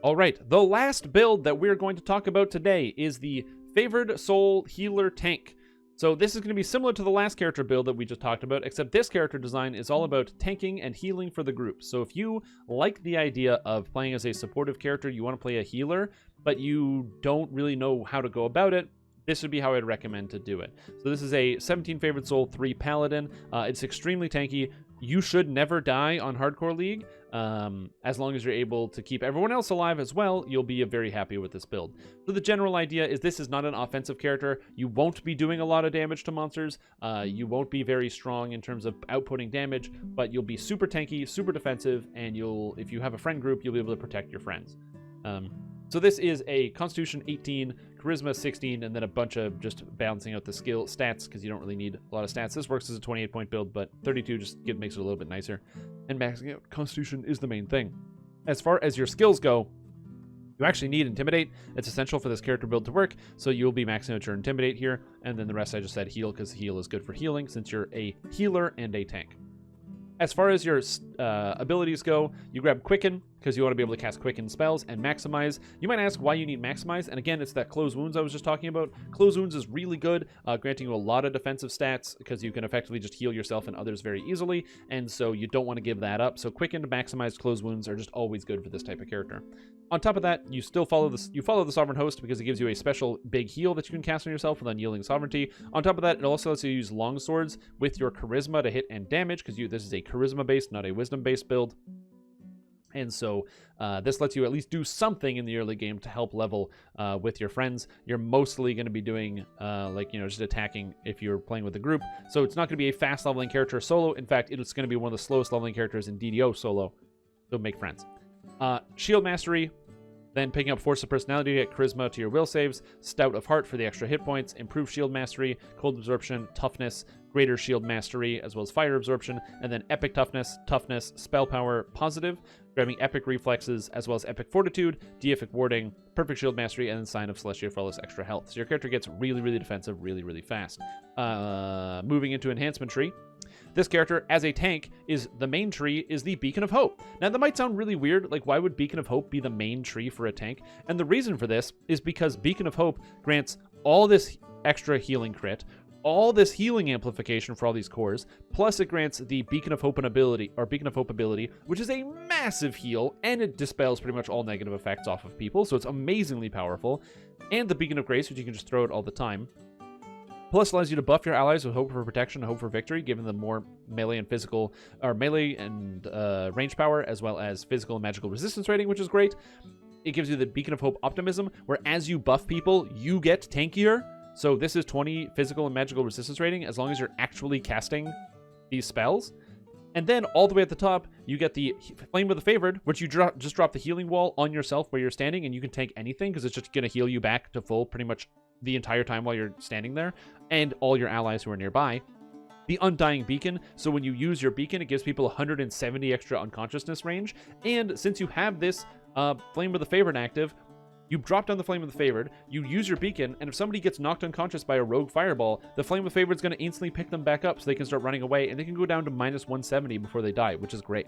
All right, the last build that we're going to talk about today is the Favoured Soul Healer Tank. So this is going to be similar to the last character build that we just talked about, except this character design is all about tanking and healing for the group. So if you like the idea of playing as a supportive character, you want to play a healer, but you don't really know how to go about it, this would be how I'd recommend to do it. So this is a 17 Favoured Soul, 3 Paladin. It's extremely tanky. You should never die on Hardcore League. As long as you're able to keep everyone else alive as well, you'll be very happy with this build. So the general idea is this is not an offensive character. You won't be doing a lot of damage to monsters. You won't be very strong in terms of outputting damage, but you'll be super tanky, super defensive, and if you have a friend group, you'll be able to protect your friends. So this is a Constitution 18, Charisma 16, and then a bunch of just balancing out the skill stats, because you don't really need a lot of stats. This works as a 28-point build, but 32 just makes it a little bit nicer. And maxing out Constitution is the main thing. As far as your skills go, you actually need Intimidate. It's essential for this character build to work, so you'll be maxing out your Intimidate here, and then the rest I just said Heal, because Heal is good for healing, since you're a healer and a tank. As far as your abilities go, you grab Quicken, because you want to be able to cast Quicken spells, and Maximize. You might ask why you need Maximize, and again, it's that Closed Wounds I was just talking about. Closed Wounds is really good, granting you a lot of defensive stats, because you can effectively just heal yourself and others very easily, and so you don't want to give that up. So Quicken to Maximize Closed Wounds are just always good for this type of character. On top of that, you still follow the Sovereign Host, because it gives you a special big heal that you can cast on yourself with Unyielding Sovereignty. On top of that, it also lets you use Long Swords with your Charisma to hit and damage, because this is a Charisma-based, not a Wisdom-based build. And so this lets you at least do something in the early game to help level with your friends. You're mostly going to be doing just attacking if you're playing with a group. So it's not going to be a fast leveling character solo. In fact, it's going to be one of the slowest leveling characters in DDO solo. So make friends. Shield Mastery, then picking up Force of Personality to get Charisma to your will saves, Stout of Heart for the extra hit points, Improved Shield Mastery, Cold Absorption, Toughness, Greater Shield Mastery, as well as Fire Absorption, and then Epic Toughness, Spell Power, Positive, grabbing Epic Reflexes, as well as Epic Fortitude, Deific Warding, Perfect Shield Mastery, and then Sign of Celestial for all this extra health. So your character gets really, really defensive, really, really fast. Moving into Enhancement Tree. This character, as a tank, the main tree is the Beacon of Hope. Now, that might sound really weird. Like, why would Beacon of Hope be the main tree for a tank? And the reason for this is because Beacon of Hope grants all this extra healing crit, all this healing amplification for all these cores, plus it grants the Beacon of Hope ability, which is a massive heal, and it dispels pretty much all negative effects off of people, so it's amazingly powerful. And the Beacon of Grace, which you can just throw it all the time. Plus allows you to buff your allies with Hope for Protection and Hope for Victory, giving them more melee and range power, as well as physical and magical resistance rating, which is great. It gives you the Beacon of Hope Optimism, where as you buff people, you get tankier. So this is 20 physical and magical resistance rating, as long as you're actually casting these spells. And then all the way at the top, you get the Flame of the Favoured, which you just drop the healing wall on yourself where you're standing, and you can tank anything, because it's just going to heal you back to full pretty much the entire time while you're standing there, and all your allies who are nearby. The Undying Beacon, so when you use your beacon, it gives people 170 extra unconsciousness range, and since you have this Flame of the Favoured active, you drop down the Flame of the Favoured, you use your beacon, and if somebody gets knocked unconscious by a rogue fireball, the Flame of the Favoured is going to instantly pick them back up so they can start running away, and they can go down to minus 170 before they die, which is great.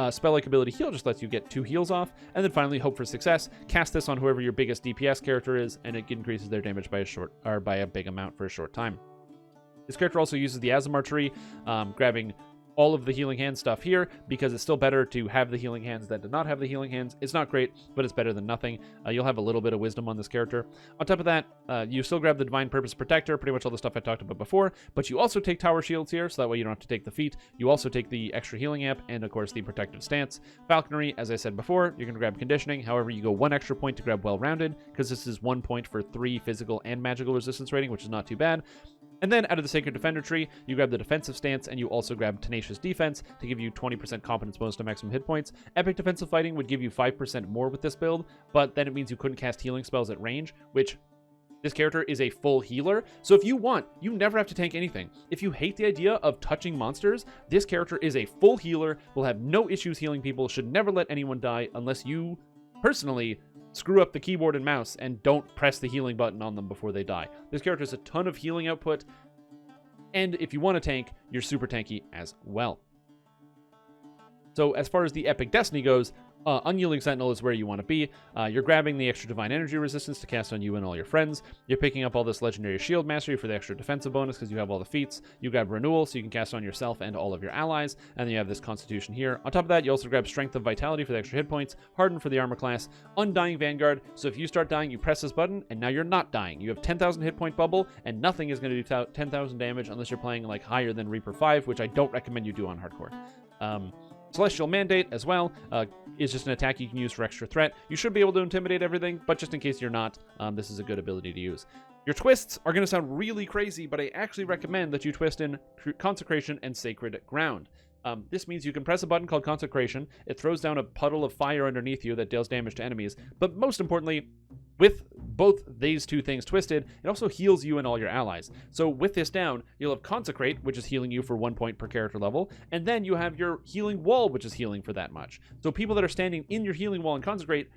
Spell-like ability Heal just lets you get 2 heals off, and then finally Hope for Success. Cast this on whoever your biggest DPS character is, and it increases their damage by a big amount for a short time. This character also uses the Aasimar tree, grabbing all of the healing hand stuff here because it's still better to have the healing hands than to not have the healing hands. It's not great, but it's better than nothing. You'll have a little bit of wisdom on this character. On top of that, you still grab the Divine Purpose Protector, pretty much all the stuff I talked about before, but you also take Tower Shields here, so that way you don't have to take the feat. You also take the extra healing amp and, of course, the Protective Stance. Falconry, as I said before, you're going to grab Conditioning. However, you go 1 extra point to grab Well-Rounded, because this is 1 point for 3 physical and magical resistance rating, which is not too bad. And then out of the Sacred Defender tree, you grab the Defensive Stance, and you also grab Tenacious Defense to give you 20% competence bonus to maximum hit points. Epic Defensive Fighting would give you 5% more with this build, but then it means you couldn't cast healing spells at range, which this character is a full healer. So if you want, you never have to tank anything. If you hate the idea of touching monsters, this character is a full healer, will have no issues healing people, should never let anyone die unless you personally screw up the keyboard and mouse and don't press the healing button on them before they die. This character has a ton of healing output, and if you want to tank, you're super tanky as well. So as far as the Epic Destiny goes, Unyielding Sentinel is where you want to be. You're grabbing the extra Divine Energy resistance to cast on you and all your friends. You're picking up all this Legendary Shield Mastery for the extra defensive bonus because you have all the feats. You grab Renewal so you can cast on yourself and all of your allies. And then you have this Constitution here. On top of that, you also grab Strength of Vitality for the extra hit points, Harden for the armor class, Undying Vanguard. So if you start dying, you press this button and now you're not dying. You have 10,000 hit point bubble and nothing is going to do 10,000 damage unless you're playing like higher than Reaper 5, which I don't recommend you do on hardcore. Celestial Mandate as well is just an attack you can use for extra threat. You should be able to intimidate everything, but just in case you're not, this is a good ability to use. Your twists are going to sound really crazy, but I actually recommend that you twist in Consecration and Sacred Ground. This means you can press a button called Consecration. It throws down a puddle of fire underneath you that deals damage to enemies. But most importantly, with both these two things twisted, it also heals you and all your allies. So with this down, you'll have Consecrate, which is healing you for 1 point per character level, and then you have your Healing Wall, which is healing for that much. So people that are standing in your Healing Wall and Consecrate,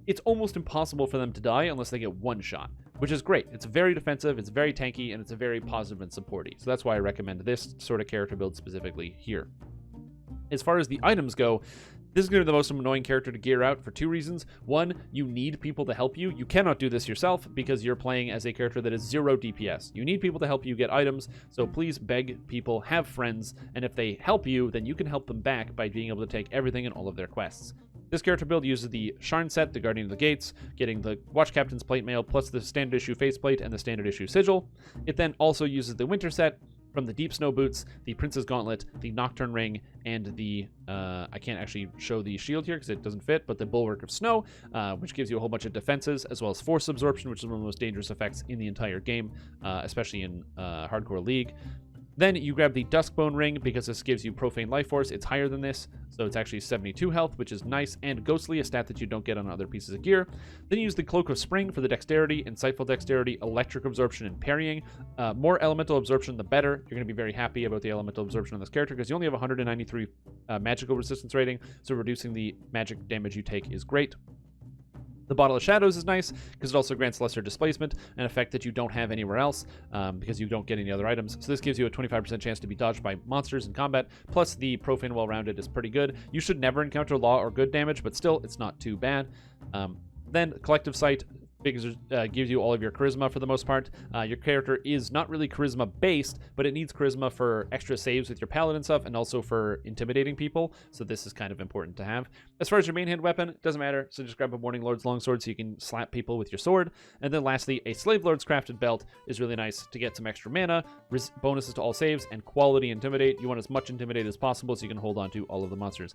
it's almost impossible for them to die unless they get one shot, which is great. It's very defensive, it's very tanky, and it's a very positive and supporty. So that's why I recommend this sort of character build specifically here. As far as the items go, this is going to be the most annoying character to gear out for 2 reasons. 1, you need people to help you. You cannot do this yourself because you're playing as a character that is 0 DPS. You need people to help you get items, so please beg people, have friends, and if they help you, then you can help them back by being able to take everything and all of their quests. This character build uses the Sharn set, the Guardian of the Gates, getting the Watch Captain's Plate Mail, plus the standard issue faceplate and the standard issue sigil. It then also uses the Winter set, from the Deep Snow Boots, the Prince's Gauntlet, the Nocturne Ring, and the, I can't actually show the shield here because it doesn't fit, but the Bulwark of Snow, which gives you a whole bunch of defenses, as well as Force Absorption, which is one of the most dangerous effects in the entire game, especially in Hardcore League. Then you grab the Duskbone Ring because this gives you Profane Life Force. It's higher than this, so it's actually 72 health, which is nice, and Ghostly, a stat that you don't get on other pieces of gear. Then you use the Cloak of Spring for the Dexterity, Insightful Dexterity, Electric Absorption, and Parrying. More Elemental Absorption, the better. You're going to be very happy about the Elemental Absorption on this character because you only have 193 magical resistance rating, so reducing the magic damage you take is great. The Bottle of Shadows is nice because it also grants Lesser Displacement, an effect that you don't have anywhere else because you don't get any other items. So this gives you a 25% chance to be dodged by monsters in combat, plus the Profane Well-Rounded is pretty good. You should never encounter Law or Good damage, but still, it's not too bad. Then Collective Sight gives you all of your charisma for the most part. Your character is not really charisma based, but it needs charisma for extra saves with your paladin stuff and also for intimidating people, so this is kind of important to have. As far as your main hand weapon, it doesn't matter, so just grab a Morning Lord's Longsword so you can slap people with your sword. And then lastly, a Slave Lord's Crafted Belt is really nice to get some extra mana, bonuses to all saves, and quality Intimidate. You want as much Intimidate as possible so you can hold on to all of the monsters.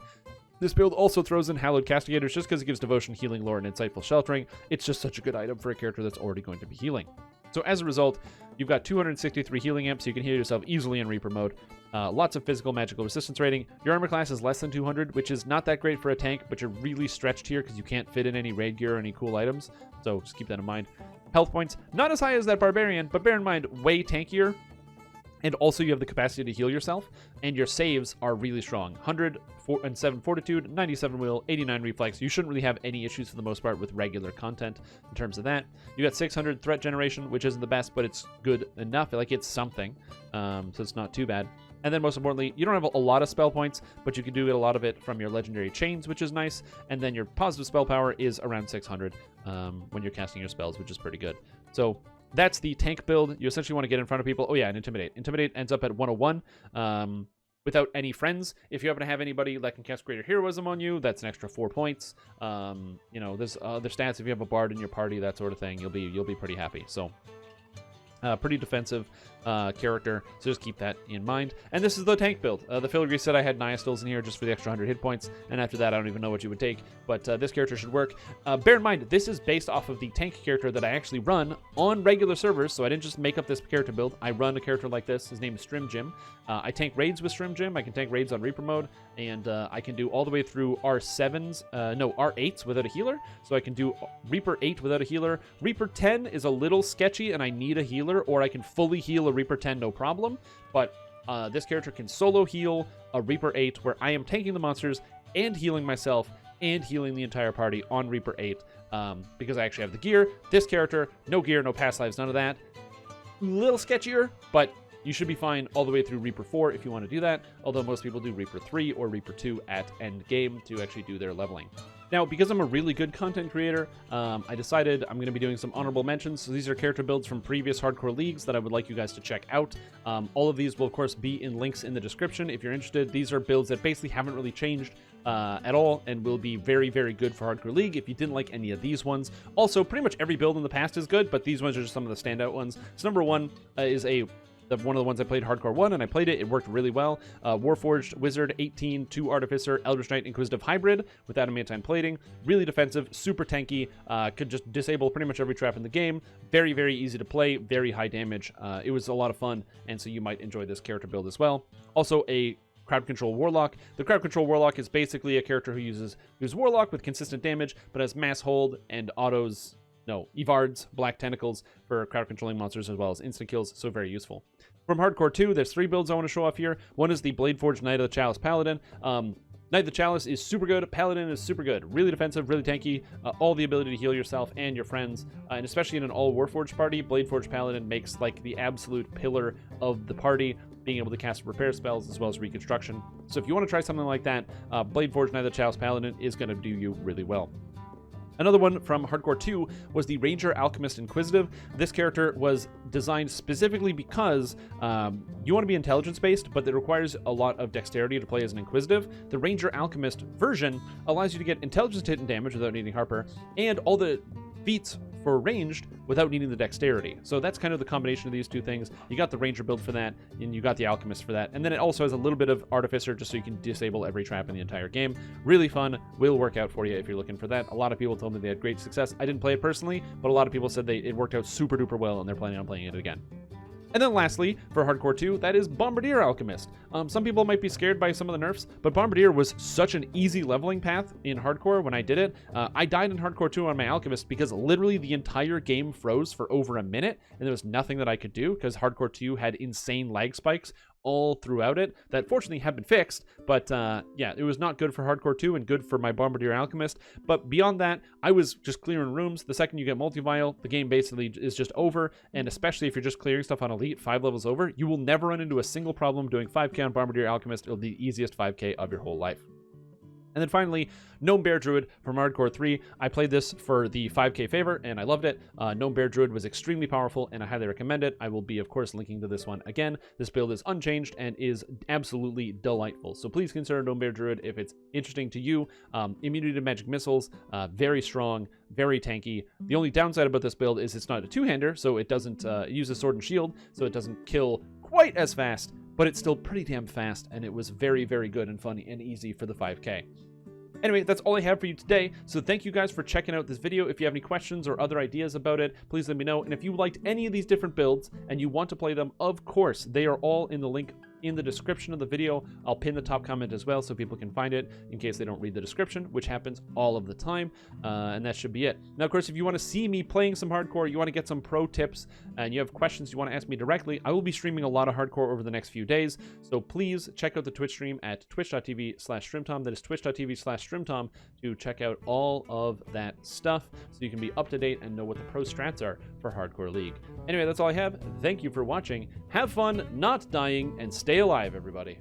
This build also throws in Hallowed Castigators just because it gives Devotion, Healing Lore, and Insightful Sheltering. It's just such a good item for a character that's already going to be healing. So as a result, you've got 263 healing amps, so you can heal yourself easily in Reaper mode. Lots of physical magical resistance rating. Your armor class is less than 200, which is not that great for a tank, but you're really stretched here because you can't fit in any raid gear or any cool items. So just keep that in mind. Health points, not as high as that Barbarian, but bear in mind, way tankier. And also you have the capacity to heal yourself, and your saves are really strong. 107 Fortitude, 97 Will, 89 Reflex. You shouldn't really have any issues for the most part with regular content in terms of that. You got 600 Threat Generation, which isn't the best, but it's good enough. Like, it's something, so it's not too bad. And then most importantly, you don't have a lot of spell points, but you can do a lot of it from your legendary chains, which is nice. And then your positive spell power is around 600 when you're casting your spells, which is pretty good. So that's the tank build. You essentially want to get in front of people. Oh yeah, and Intimidate. Intimidate ends up at 101. without any friends. If you happen to have anybody that can cast Greater Heroism on you, that's an extra 4 points. You know, there's other stats if you have a bard in your party, that sort of thing. You'll be pretty happy. So pretty defensive character, so just keep that in mind. And this is the tank build. The filigree said I had Nihilstils in here just for the extra 100 hit points, and after that I don't even know what you would take, but this character should work. Bear in mind, this is based off of the tank character that I actually run on regular servers, so I didn't just make up this character build. I run a character like this. His name is Strimtom. I tank raids with Strimtom. I can tank raids on Reaper mode, and I can do all the way through R8s without a healer, so I can do Reaper 8 without a healer. Reaper 10 is a little sketchy, and I need a healer, or I can fully heal a Reaper 10 no problem, but this character can solo heal a Reaper 8 where I am tanking the monsters and healing myself and healing the entire party on Reaper 8 because I actually have the gear. This character, no gear, no past lives, none of that. A little sketchier, but you should be fine all the way through Reaper 4 if you want to do that, although most people do Reaper 3 or Reaper 2 at end game to actually do their leveling. Now, because I'm a really good content creator, I decided I'm going to be doing some honorable mentions. So these are character builds from previous hardcore leagues that I would like you guys to check out. All of these will, of course, be in links in the description if you're interested. These are builds that basically haven't really changed at all and will be very, very good for hardcore league if you didn't like any of these ones. Also, pretty much every build in the past is good, but these ones are just some of the standout ones. So number one is one of the ones I played Hardcore 1, and I played it. It worked really well. Warforged Wizard 18, 2 Artificer, Eldritch Knight, Inquisitive Hybrid with adamantine plating. Really defensive, super tanky, could just disable pretty much every trap in the game. Very, very easy to play, very high damage. It was a lot of fun, and so you might enjoy this character build as well. Also, a Crowd Control Warlock. The Crowd Control Warlock is basically a character who uses Warlock with consistent damage, but has Mass Hold and autos... No, Evards, Black Tentacles for crowd controlling monsters as well as instant kills, so very useful. From Hardcore 2, there's 3 builds I want to show off here. One is the Bladeforged Knight of the Chalice Paladin. Knight of the Chalice is super good. Paladin is super good. Really defensive, really tanky. All the ability to heal yourself and your friends. And especially in an all Warforged party, Bladeforged Paladin makes like the absolute pillar of the party, being able to cast repair spells as well as reconstruction. So if you want to try something like that, Bladeforged Knight of the Chalice Paladin is going to do you really well. Another one from Hardcore 2 was the Ranger Alchemist Inquisitive. This character was designed specifically because you want to be intelligence-based, but it requires a lot of dexterity to play as an Inquisitive. The Ranger Alchemist version allows you to get intelligence hit and damage without needing Harper, and all the feats for ranged without needing the dexterity. So that's kind of the combination of these two things. You got the Ranger build for that, and you got the Alchemist for that. And then it also has a little bit of Artificer just so you can disable every trap in the entire game. Really fun. Will work out for you if you're looking for that. A lot of people told me they had great success. I didn't play it personally, but a lot of people said it worked out super duper well, and they're planning on playing it again. And then lastly, for Hardcore 2, that is Bombardier Alchemist. Some people might be scared by some of the nerfs, but Bombardier was such an easy leveling path in Hardcore when I did it. I died in Hardcore 2 on my Alchemist because literally the entire game froze for over a minute, and there was nothing that I could do because Hardcore 2 had insane lag spikes all throughout it that fortunately have been fixed, but yeah, it was not good for Hardcore 2 and good for my Bombardier Alchemist. But beyond that, I was just clearing rooms. The second you get multi-vial, the game basically is just over, and especially if you're just clearing stuff on Elite 5 levels over, you will never run into a single problem doing 5k on Bombardier Alchemist. It'll be the easiest 5k of your whole life. And then finally, Gnome Bear Druid from Hardcore 3. I played this for the 5k favor, and I loved it. Gnome Bear Druid was extremely powerful, and I highly recommend it. I will be, of course, linking to this one again. This build is unchanged and is absolutely delightful. So please consider Gnome Bear Druid if it's interesting to you. Immunity to magic missiles, very strong, very tanky. The only downside about this build is it's not a two-hander, so it doesn't use a sword and shield, so it doesn't kill quite as fast, but it's still pretty damn fast, and it was very, very good and fun and easy for the 5k. Anyway, that's all I have for you today, so thank you guys for checking out this video. If you have any questions or other ideas about it, please let me know. And if you liked any of these different builds and you want to play them, of course, they are all in the link in the description of the video. I'll pin the top comment as well so people can find it in case they don't read the description, which happens all of the time, and that should be it. Now, of course, if you want to see me playing some hardcore, you want to get some pro tips, and you have questions you want to ask me directly, I will be streaming a lot of hardcore over the next few days, so please check out the Twitch stream at twitch.tv/Strimtom. That is twitch.tv/Strimtom to check out all of that stuff so you can be up to date and know what the pro strats are for Hardcore League. Anyway, that's all I have. Thank you for watching. Have fun, not dying, and stay alive, everybody.